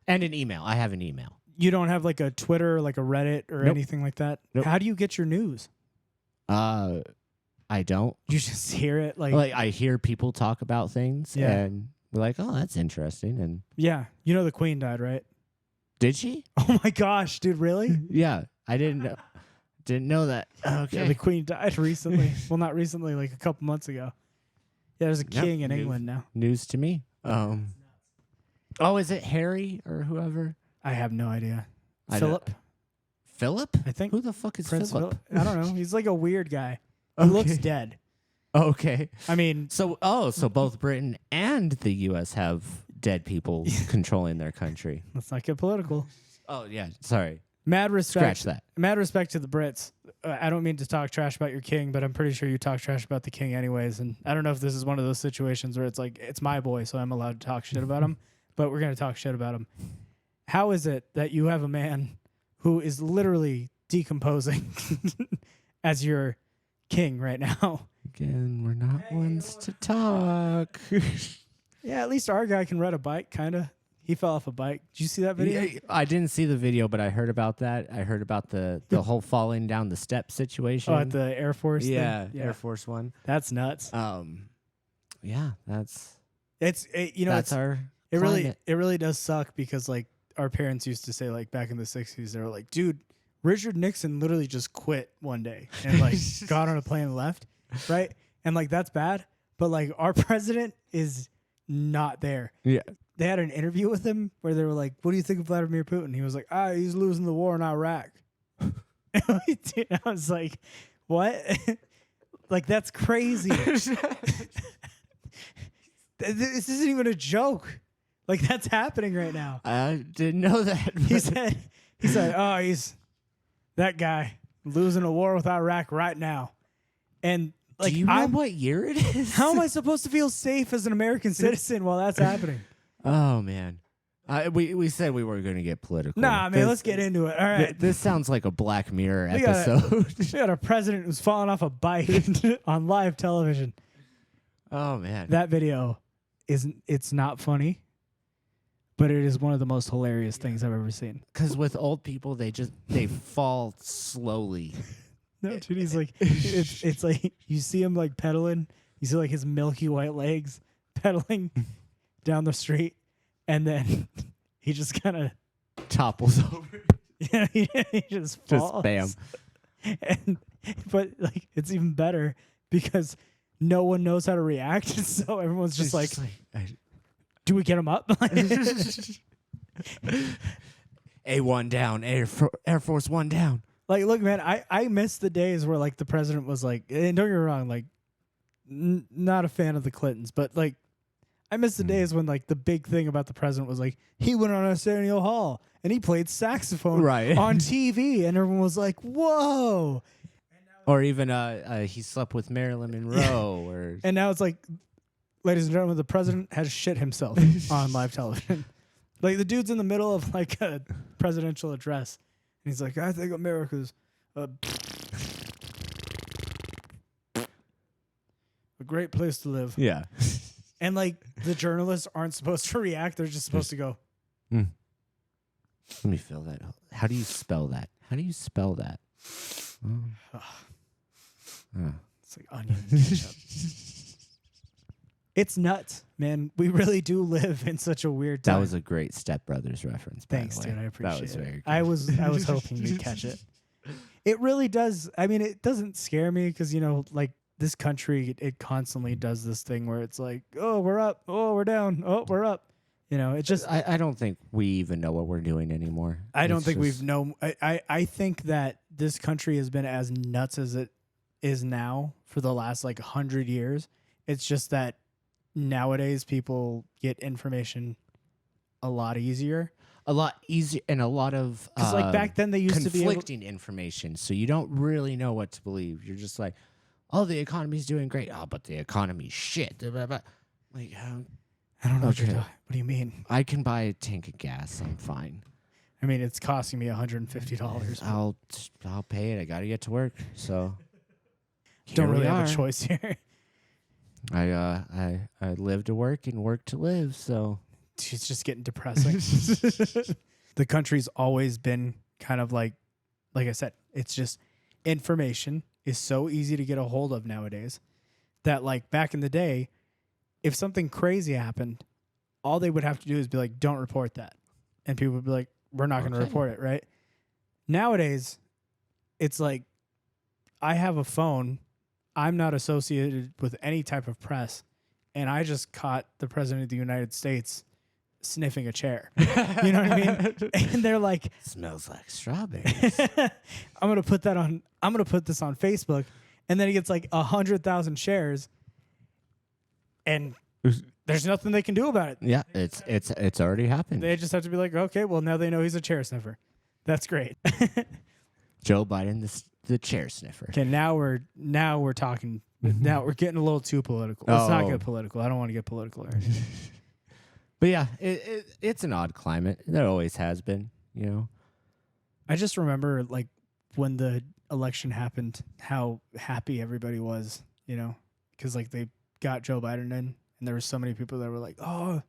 And an email. I have an email. You don't have like a Twitter, like a Reddit or Nope. anything like that? Nope. How do you get your news? I don't. You just hear it like I hear people talk about things Yeah. and we're like, oh, that's interesting. And yeah. You know the Queen died, right? did she? Oh my gosh, dude, really? Yeah, I didn't know that. Okay. Yeah, the Queen died recently. Well, not recently, like a couple months ago. Yeah, there's a Yep, king in news. England now. News to me. Oh, is it Harry or whoever? I have no idea. I don't- Philip, Philip? I think. Who the fuck is Prince Philip? Philip. I don't know. He's like a weird guy. He looks Okay. dead. Okay. I mean, So both Britain and the U.S. have dead people controlling their country. let's not get political. Oh yeah, sorry. Mad respect. Scratch that. Mad respect to the Brits. I don't mean to talk trash about your king, but I'm pretty sure you talk trash about the king anyways. And I don't know if this is one of those situations where it's like, it's my boy, so I'm allowed to talk shit about him, but we're going to talk shit about him. How is it that you have a man who is literally decomposing as your king right now? Again, we're not ones to talk. Yeah, at least our guy can ride a bike, kind of. He fell off a bike. Did you see that video? Yeah, I didn't see the video, but I heard about that. I heard about the whole falling down the step situation. Oh, at the Air Force thing? yeah, Air Force One. That's nuts. Yeah, that's It's our It really climate. it really does suck because like our parents used to say like back in the 60s they were like, dude, Richard Nixon literally just quit one day and like got on a plane and left, right? And like that's bad, but like our president is not there. Yeah. They had an interview with him where they were like, what do you think of Vladimir Putin? He was like, he's losing the war in Iraq. Dude, I was like, what? Like that's crazy. This isn't even a joke. Like that's happening right now. I didn't know that. He said, oh, he's that guy losing a war with Iraq right now. And like, do you know what year it is? how am I supposed to feel safe as an American citizen while that's happening? Oh man, we said we weren't going to get political. Nah, man, let's get into it. All right. This sounds like a Black Mirror We got episode. We got a president who's falling off a bike on live television. Oh man, That video it's not funny, but it is one of the most hilarious things I've ever seen. because with old people they fall slowly. No, dude, he's like, it's like you see him like pedaling. You see like his milky white legs pedaling down the street, and then he just kind of Topples over. yeah, he just falls. bam. But like it's even better because no one knows how to react, so everyone's just like, "Do we get him up?" A1 down, Air Force One down. Like, look, man, I miss the days where like the president was like, and don't get me wrong, like, not a fan of the Clintons, but like, I miss the days when like the big thing about the president was like he went on Arsenio Hall and he played saxophone Right. on TV, and everyone was like, "Whoa!" Or even he slept with Marilyn Monroe. Or And now it's like, ladies and gentlemen, the president has shit himself on live television. Like the dude's in the middle of like a presidential address, and he's like, "I think America's." great place to live. Yeah. And like the journalists aren't supposed to react. They're just supposed to go, Let me fill that. How do you spell that? How do you spell that? it's like onion ketchup. It's nuts, man. We really do live in such a weird time. That was a great Step Brothers reference. By Thanks, the way. dude. I appreciate that was it. Very good. I was hoping you'd catch it. It really does. I mean, it doesn't scare me because, you know, like this country, it constantly does this thing where it's like, oh, we're up. Oh, we're down. Oh, we're up. You know, it just. I don't think we even know what we're doing anymore. I don't It's think just- we've known. I think that this country has been as nuts as it is now for the last like 100 years. It's just that nowadays people get information a lot easier. a lot easier and a lot of Because like back then they used to be able, conflicting information, so you don't really know what to believe. You're just like, oh, the economy's doing great. Oh, but the economy's shit. Blah, blah, blah. Like, I don't know what Okay. you're talking. What do you mean? I can buy a tank of gas. I'm fine. I mean, it's costing me $150. I'll pay it. I got to get to work. So Don't here we really have are. a choice here. I live to work and work to live. So It's just getting depressing. The country's always been kind of like I said, it's just information is so easy to get a hold of nowadays that like back in the day, if something crazy happened, all they would have to do is be like, don't report that. And people would be like, we're not going to Okay. report it, right? Nowadays, it's like, I have a phone. I'm not associated with any type of press. And I just caught the president of the United States sniffing a chair. You know what I mean? And they're like, smells like strawberries. I'm going to put this on Facebook. And then he gets like 100,000 shares. And there's nothing they can do about it. Yeah, it's already happened. They just have to be like, okay, well, now they know he's a chair sniffer. That's great. Joe Biden, the chair sniffer. Okay, now we're talking. Now we're getting a little too political. Let's not Oh. get political. I don't want to get political. Or anything. But yeah, it's an odd climate. There always has been, you know. I just remember like when the election happened, how happy everybody was, you know, because like they got Joe Biden in, and there were so many people that were like, "Oh,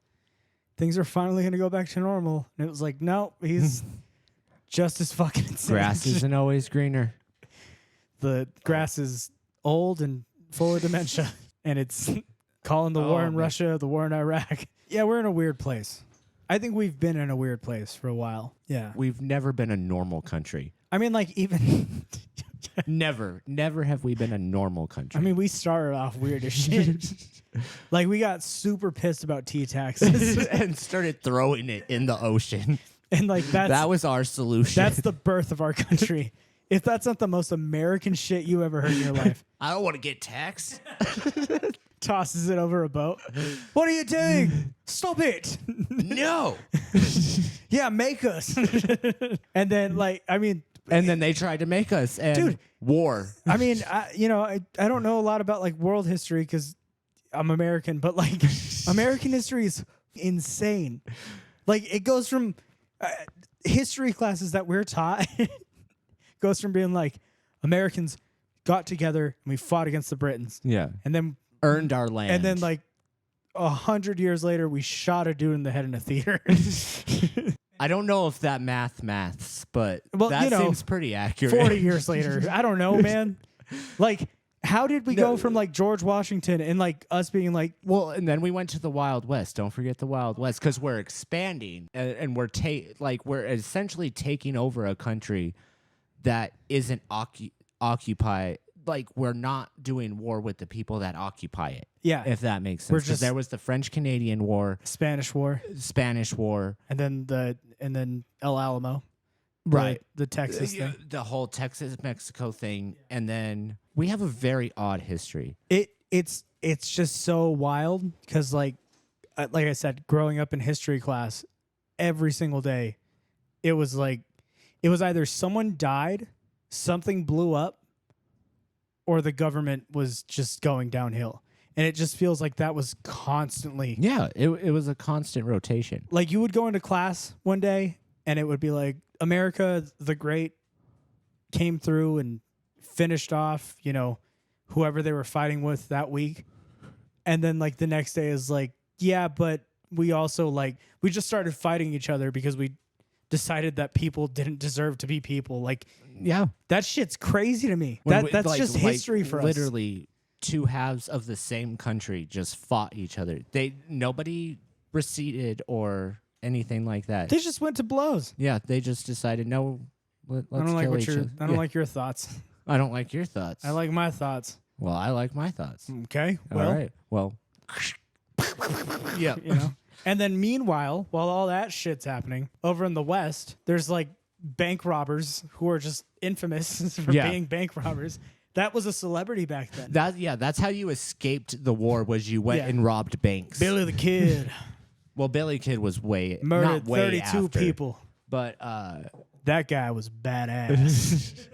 things are finally going to go back to normal," and it was like, "No, he's just as fucking insane." Grass isn't always greener. The grass is old and full of dementia, and it's calling the war in man. Russia, the war in Iraq. Yeah, we're in a weird place. I think we've been in a weird place for a while. Yeah. We've never been a normal country. I mean, like, even, Never have we been a normal country. I mean, we started off weird as shit. Like, we got super pissed about tea taxes. and started throwing it in the ocean. And, like, That was our solution. that's the birth of our country. If that's not the most American shit you ever heard in your life, I don't want to get taxed. tosses it over a boat. What are you doing? Stop it. No. Yeah, make us. And then, like, I mean, And then they tried to make us. And Dude. war. I mean, I don't know a lot about like world history because I'm American, but like American history is insane. Like it goes from history classes that we're taught goes from being like Americans got together and we fought against the Britons, Yeah. and then Earned our land. and then like 100 years later we shot a dude in the head in a theater. I don't know if that maths, but Well, that you know, seems pretty accurate. 40 years later, I don't know, man. Like, how did we No. go from like George Washington and like us being like, Well, and then we went to the Wild West. Don't forget the Wild West, because we're expanding and we're we're essentially taking over a country that isn't occupy. Like we're not doing war with the people that occupy it. yeah, If that makes sense. We're 'Cause just- there was the French-Canadian War, Spanish War, Spanish War, and then El Alamo, right? The Texas thing. The whole Texas-Mexico thing, and then we have a very odd history. It's just so wild because like I said, growing up in history class, every single day, it was either someone died, something blew up, or the government was just going downhill. And it just feels like that was constantly Yeah, it was a constant rotation. like you would go into class one day and it would be like America the Great came through and finished off, you know, whoever they were fighting with that week. And then like the next day is like, yeah, but we also like, we just started fighting each other because we decided that people didn't deserve to be people. Like, Yeah. that shit's crazy to me. When we- That's like- just like, history for us. Literally, two halves of the same country just fought each other. Nobody receded or anything like that. They just went to blows. Yeah, they just decided no. Let's I don't like kill what each your other. I don't like your thoughts. I don't like your thoughts. I like my thoughts. Well, I like my thoughts. Okay. Well, All right. Well. Yeah. you know. And then meanwhile, while all that shit's happening over in the West, there's like bank robbers who are just infamous for Yeah. being bank robbers. That was a celebrity back then. That's how you escaped the war. Was you went Yeah. and robbed banks? Billy the Kid Well, Billy Kid was way murdered not way 32 after, people. but That guy was badass.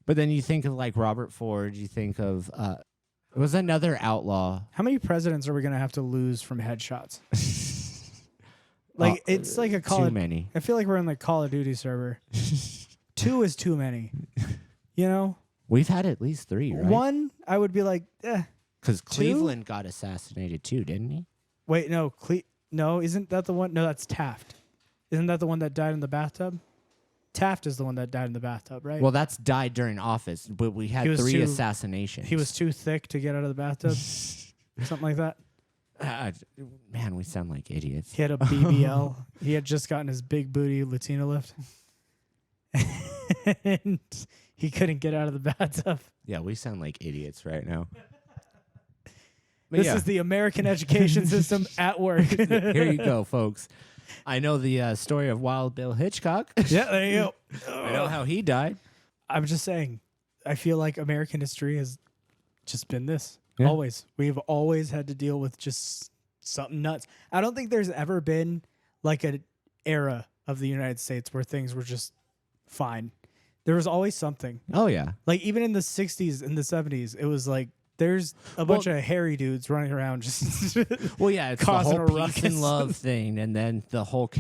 but then you think of like Robert Ford. You think of it was another outlaw. How many presidents are we gonna have to lose from headshots? Like it's like a Call too of, many. I feel like we're in the Call of Duty server. 2 is too many. You know, We've had at least 3, right? 1 I would be like, Because 2? Cleveland got assassinated too, didn't he? Wait, no, no, isn't that the one? No, that's Taft. Isn't that the one that died in the bathtub? Taft is the one that died in the bathtub, right? Well, that's died during office, but we had He was 3 too- assassinations. he was too thick to get out of the bathtub, something like that. Man, we sound like idiots. He had a BBL. He had just gotten his big booty Latino lift, and he couldn't get out of the bathtub. Yeah, we sound like idiots right now. But This yeah, is the American education system at work. here you go, folks. I know the story of Wild Bill Hitchcock. Yeah, there you go. I know how he died. I'm just saying, I feel like American history has just been this. Yeah. Always. We've always had to deal with just something nuts. I don't think there's ever been like an era of the United States where things were just fine. There was always something. Oh yeah. Like even in the 60s and the 70s, it was like there's a bunch of hairy dudes running around just Well, yeah, it's the causing whole a peace ruckus. and love thing, and then the whole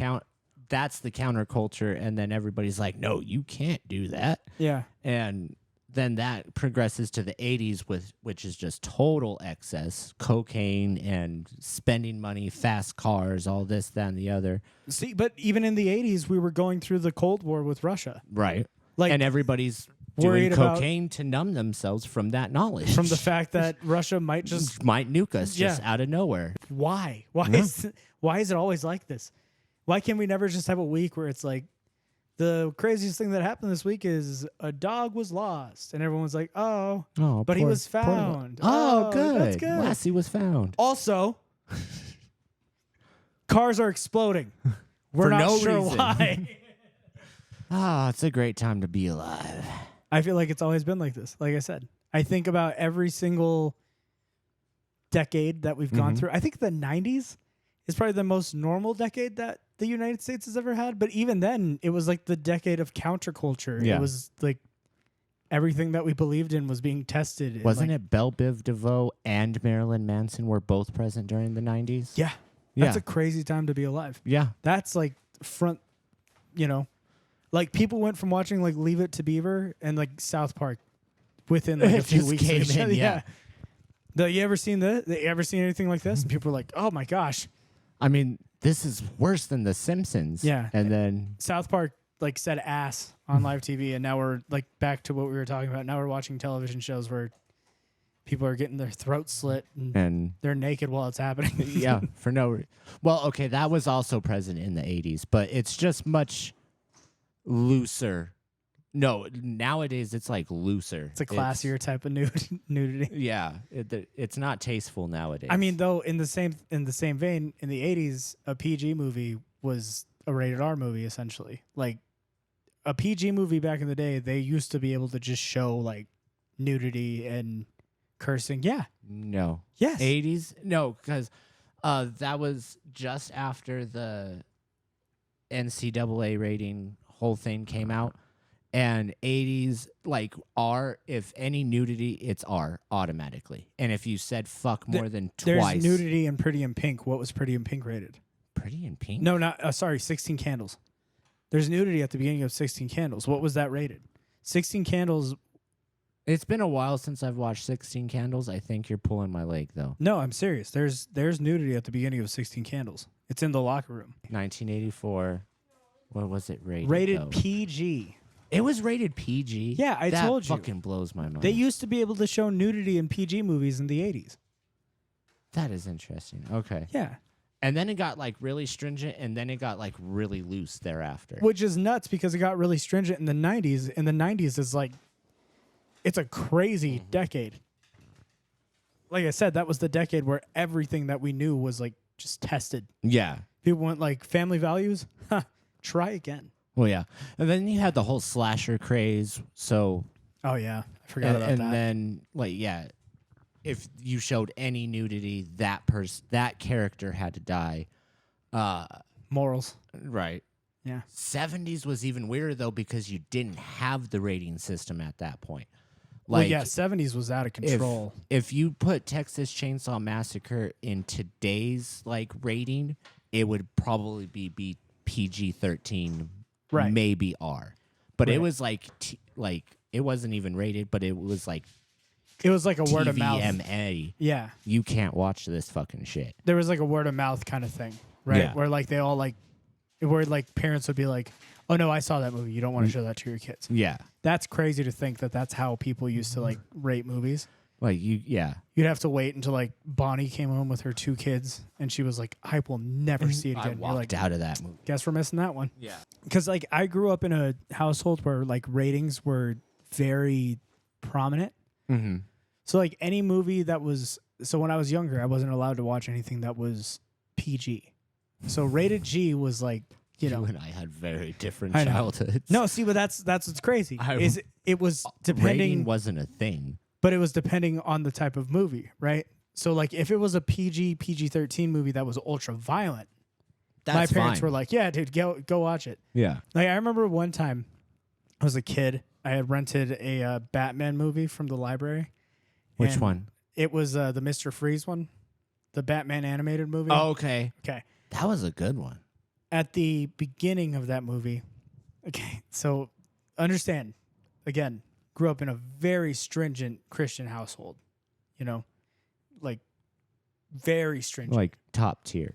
that's the counterculture, and then everybody's like, no, you can't do that. Yeah. And then that progresses to the 80s, which is just total excess, cocaine and spending money, fast cars, all this, that, and the other. See, but even in the 80s, we were going through the Cold War with Russia. Right. Like And everybody's worried doing about- cocaine to numb themselves from that knowledge. from the fact that Russia might just might nuke us just Yeah. out of nowhere. why Yeah. why is it always like this? Why can't we never just have a week where it's like the craziest thing that happened this week is a dog was lost and everyone's like, oh, Oh, but he poor- was poor- found. Oh, Oh, good. that's good. Lassie was found. Also, cars are exploding. We're For not no sure reason. why. Ah, it's a great time to be alive. I feel like it's always been like this. Like I said, I think about every single decade that we've gone Mhm. through. I think the 90s is probably the most normal decade that the United States has ever had. But even then, it was like the decade of counterculture. Yeah. It was like everything that we believed in was being tested. Wasn't it Belle Biv DeVoe and Marilyn Manson were both present during the 90s? Yeah. That's a crazy time to be alive. Yeah. That's like front, you know, like people went from watching like Leave It to Beaver and like South Park within like a few Just weeks. came of each in, other. yeah. You ever seen that? You ever seen anything like this? And people are like, oh my gosh. I mean, this is worse than The Simpsons. Yeah. And then, South Park like said ass on live TV, and now we're like back to what we were talking about. Now we're watching television shows where people are getting their throats slit and they're naked while it's happening. yeah, for no well, okay, that was also present in the 80s, but it's just much looser. No, nowadays it's like looser. It's a classier type of nudity. Yeah, it's not tasteful nowadays. I mean, though, in the same vein, in the 80s, a PG movie was a rated R movie, essentially. Like, a PG movie back in the day, they used to be able to just show, like, nudity and cursing. Yeah. no. Yes. 80s? No, because that was just after the NCAA rating whole thing came out. And 80s, like R, if any nudity, it's R automatically. And if you said fuck more than There's twice. nudity in Pretty in Pink. What was Pretty in Pink rated? Pretty in Pink? No, not, sorry, 16 Candles. There's nudity at the beginning of 16 Candles. What was that rated? 16 Candles It's been a while since I've watched 16 Candles. I think you're pulling my leg, though. No, I'm serious. There's nudity at the beginning of 16 Candles. It's in the locker room. 1984. What was it rated? Rated though? PG. It was rated PG. Yeah, I that told you. Fucking blows my mind. They used to be able to show nudity in PG movies in the 80s. That is interesting. Okay. Yeah. And then it got like really stringent, and then it got like really loose thereafter. Which is nuts because it got really stringent in the 90s. In the 90s is like, it's a crazy decade. Like I said, that was the decade where everything that we knew was like just tested. Yeah. People went like family values. Huh, try again. Well, yeah. And then you had the whole slasher craze. So. Oh yeah, I forgot about that. And then like yeah, if you showed any nudity, that character had to die. Morals. Right. Yeah. 70s was even weirder though because you didn't have the rating system at that point. Well, Like yeah, 70s was out of control. If you put Texas Chainsaw Massacre in today's like rating, it would probably be PG-13, Right. maybe R. But Right. it was like it wasn't even rated, but it was like It was like a word of mouth. TVMA. Yeah. You can't watch this fucking shit. There was like a word of mouth kind of thing, right? Yeah. Where like they all like, where like parents would be like, "Oh no, I saw that movie. You don't want to show that to your kids." Yeah. That's crazy to think that that's how people used to like rate movies. Like yeah. You'd have to wait until like Bonnie came home with her 2 kids, and she was like, "I will never see it I again." You're walked like, out of that movie. guess we're missing that one. Yeah. Because like I grew up in a household where like ratings were very prominent. Mm-hmm. So like any movie that was, so when I was younger, I wasn't allowed to watch anything that was PG. So rated G was like, you know, and I had very different I know. childhoods. no, see, but that's what's crazy. I- Is it was Rating depending, wasn't a thing. but it was depending on the type of movie, right? So like if it was a PG-13 movie that was ultra violent, That's my parents fine. were like, "Yeah, dude, go watch it." Yeah. Like I remember one time, I was a kid. I had rented a Batman movie from the library. Which and one? It was the Mr. Freeze one, the Batman animated movie. Oh, okay. Okay. That was a good one. At the beginning of that movie, okay, so understand, again, grew up in a very stringent Christian household, you know, like very stringent. Like top tier.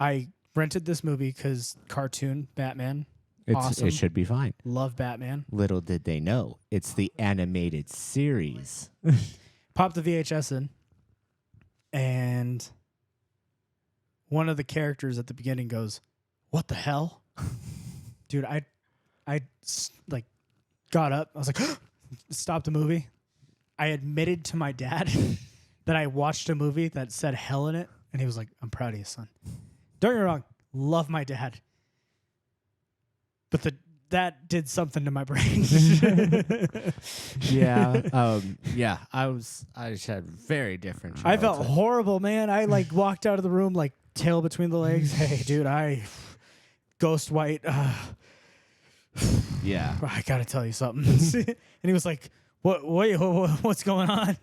I rented this movie because cartoon Batman, awesome. It should be fine. Love Batman. Little did they know, it's the animated series. Popped the VHS in, and one of the characters at the beginning goes, "What the hell?" Dude, I like got up. I was like, stopped the movie. I admitted to my dad that I watched a movie that said hell in it, and he was like, "I'm proud of you, son." Don't get me wrong, love my dad, but that did something to my brain. Yeah. Yeah. I just had very different. I felt childhood. horrible, man. I like walked out of the room like tail between the legs. Hey, dude, I ghost white. Yeah. I gotta tell you something. And he was like, what's going on?"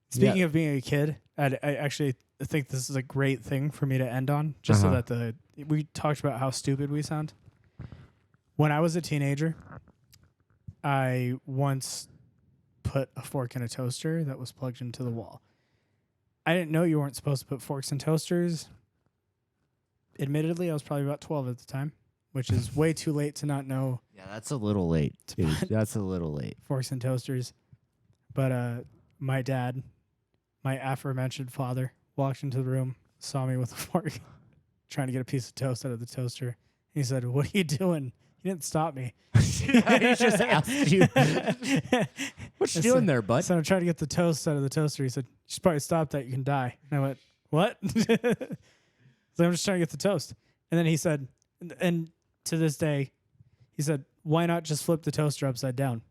Speaking of being a kid, I actually think this is a great thing for me to end on, just so that we talked about how stupid we sound. When I was a teenager, I once put a fork in a toaster that was plugged into the wall. I didn't know you weren't supposed to put forks in toasters. Admittedly, I was probably about 12 at the time, which is way too late to not know Yeah, that's a little late. Dude. That's a little late. forks and toasters. But my dad, my aforementioned father, walked into the room, saw me with a fork, trying to get a piece of toast out of the toaster. He said, "What are you doing?" He didn't stop me. He just asked you, "What you doing there, bud?" So I'm trying to get the toast out of the toaster. He said, "You should probably stop that. You can die." And I went, "What?" So I'm just trying to get the toast. And then he said, and to this day, he said, "Why not just flip the toaster upside down?"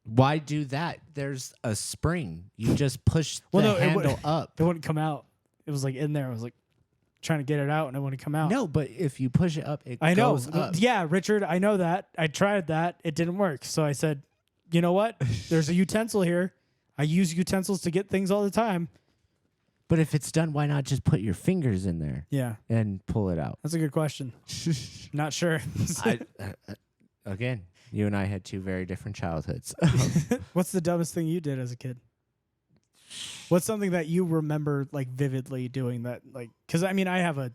Why do that? There's a spring. You just push the handle up. It wouldn't come out. It was like in there. I was like trying to get it out, and it wouldn't come out. No, but if you push it up, it I know. goes up. Yeah, Richard, I know that. I tried that. It didn't work. So I said, "You know what? There's a utensil here. I use utensils to get things all the time." But if it's done, why not just put your fingers in there Yeah, and pull it out? that's a good question. Not sure. Again, You and I had two very different childhoods. What's the dumbest thing you did as a kid? What's something that you remember like vividly doing that like? Because I mean, I have a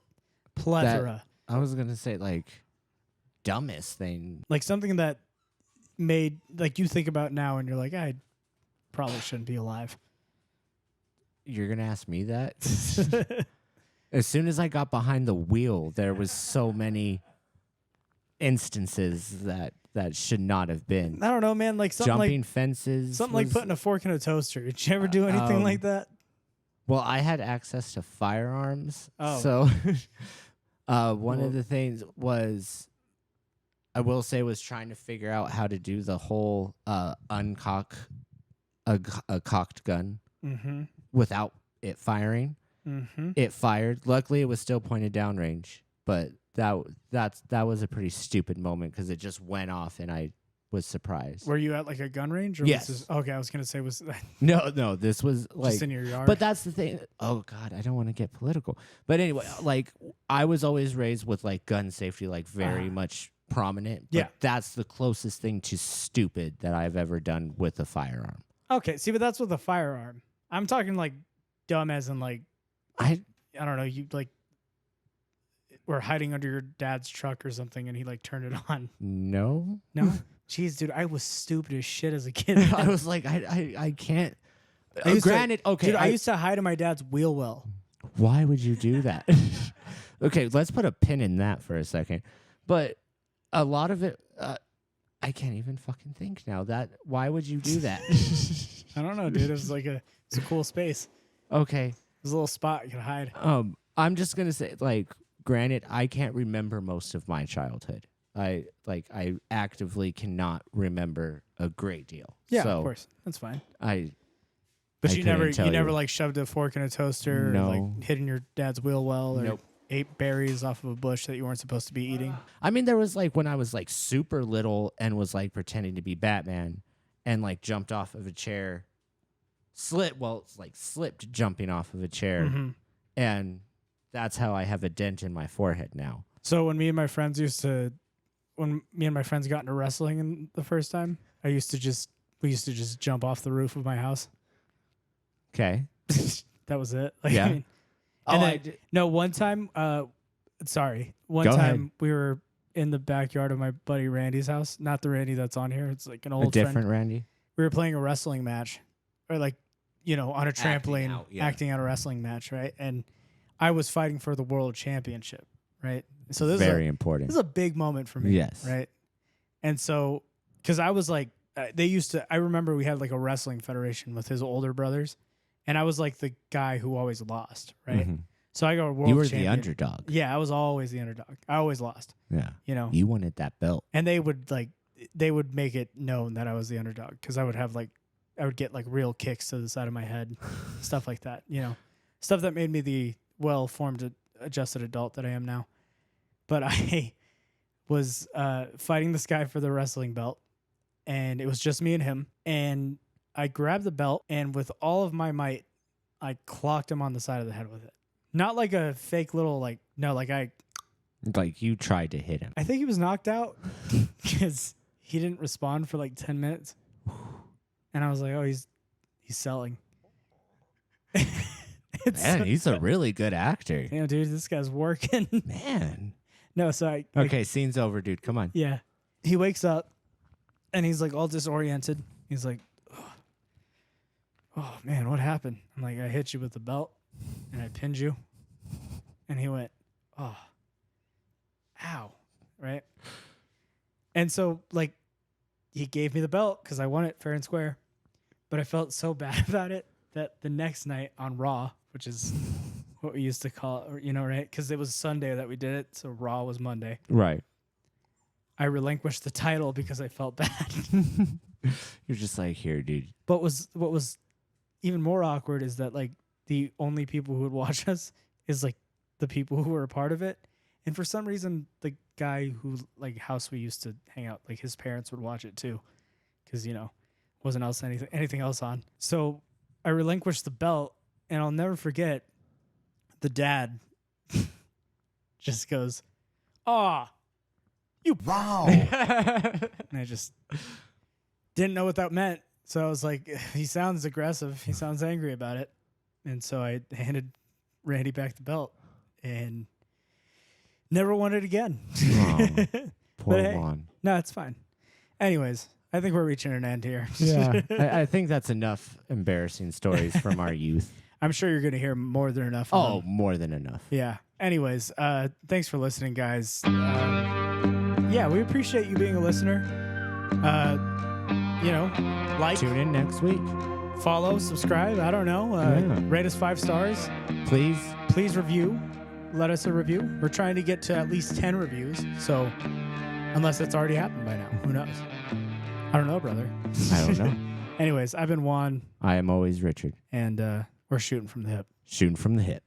plethora. I was gonna say like dumbest thing. Like something that made like you think about now and you're like, I probably shouldn't be alive. You're gonna ask me that? As soon as I got behind the wheel, there was so many instances that should not have been. I don't know, man. Like something Jumping like fences. something like putting a fork in a toaster. Did you ever do anything like that? Well, I had access to firearms. Oh. So one of the things was, I will say, was trying to figure out how to do the whole uncock a cocked gun Mm-hmm. without it firing. Mm-hmm. It fired. Luckily, it was still pointed downrange, but that was a pretty stupid moment because it just went off and I was surprised. Were you at like a gun range? Or Yes. Was this, okay, I was gonna say was that No, this was like just in your yard? But that's the thing. Oh God, I don't want to get political. But anyway, like I was always raised with like gun safety, like very much prominent. But Yeah. that's the closest thing to stupid that I've ever done with a firearm. Okay, see, but that's with a firearm. I'm talking like dumb as in like I don't know, you like were hiding under your dad's truck or something and he like turned it on. No. No? Jeez, dude, I was stupid as shit as a kid. I was like, I can't. I used to- Granted, okay. Dude, I used to hide in my dad's wheel well. Why would you do that? Okay, let's put a pin in that for a second. But a lot of it, I can't even fucking think now. Why would you do that? I don't know, dude. It was like it's a cool space. Okay. There's a little spot you could hide. I'm just gonna say, like, granted, I can't remember most of my childhood. I actively cannot remember a great deal. Yeah, so of course. That's fine. But But I you never couldn't tell you. like shoved a fork in a toaster or No. like hid in your dad's wheel well or Nope. ate berries off of a bush that you weren't supposed to be eating. I mean, there was like when I was like super little and was like pretending to be Batman and like jumped off of a chair, slipped jumping off of a chair, Mhm. and that's how I have a dent in my forehead now. So when me and my friends got into wrestling in the first time, we used to just jump off the roof of my house. Okay. That was it. Like, Yeah. I mean, and then, no, one time, one Go time ahead. we were in the backyard of my buddy Randy's house. Not the Randy that's on here. It's like an A old different friend. Randy. We were playing a wrestling match, or like, on a trampoline, out, yeah. acting out a wrestling match, right? And I was fighting for the world championship, right? So this Very is important. a big moment for me. Yes. Right. And so, because I was like, I remember we had like a wrestling federation with his older brothers, and I was like the guy who always lost, right? Mhm. So I go world You were champion. the underdog. Yeah, I was always the underdog. I always lost, Yeah. You wanted that belt. and they would make it known that I was the underdog because I would get like real kicks to the side of my head, stuff like that, stuff that made me the well-formed, adjusted adult that I am now. But I was fighting this guy for the wrestling belt, and it was just me and him. And I grabbed the belt, and with all of my might, I clocked him on the side of the head with it. Not like a fake little I Like you tried to hit him. think he was knocked out because he didn't respond for like 10 minutes. And I was like, oh, he's selling. Man, he's a really good actor. Damn, dude, this guy's working. Man. No, so I Okay, scene's over, dude. Come on. yeah. He wakes up and he's like all disoriented. He's like, oh man, what happened? I'm like, I hit you with the belt and I pinned you. And he went, oh, ow. Right. And so like he gave me the belt because I won it fair and square. But I felt so bad about it that the next night on Raw, which is what we used to call it, right? Because it was Sunday that we did it. So Raw was Monday. Right. I relinquished the title because I felt bad. You're just like, here, dude. But what was even more awkward is that like the only people who would watch us is like the people who were a part of it. And for some reason, the guy who like house we used to hang out, like his parents would watch it too. Because, wasn't else anything else on. So I relinquished the belt, and I'll never forget the dad just goes, "Ah, Wow. And I just didn't know what that meant. So I was like, he sounds aggressive. He sounds angry about it. And so I handed Randy back the belt and never won it again. Oh, poor But hey, Juan. no, it's fine. Anyways, I think we're reaching an end here. Yeah, I think that's enough embarrassing stories from our youth. I'm sure you're going to hear more than enough of Oh, them. more than enough. Yeah. Anyways, thanks for listening, guys. Yeah, we appreciate you being a listener. Like, Tune in next week, follow, subscribe. I don't know. Yeah. Rate us 5 stars. please. Please review. Let us a review. We're trying to get to at least 10 reviews. So, unless it's already happened by now, who knows? I don't know, brother. I don't know. Anyways, I've been Juan, I am always Richard, and we're shooting from the hip. shooting from the hip.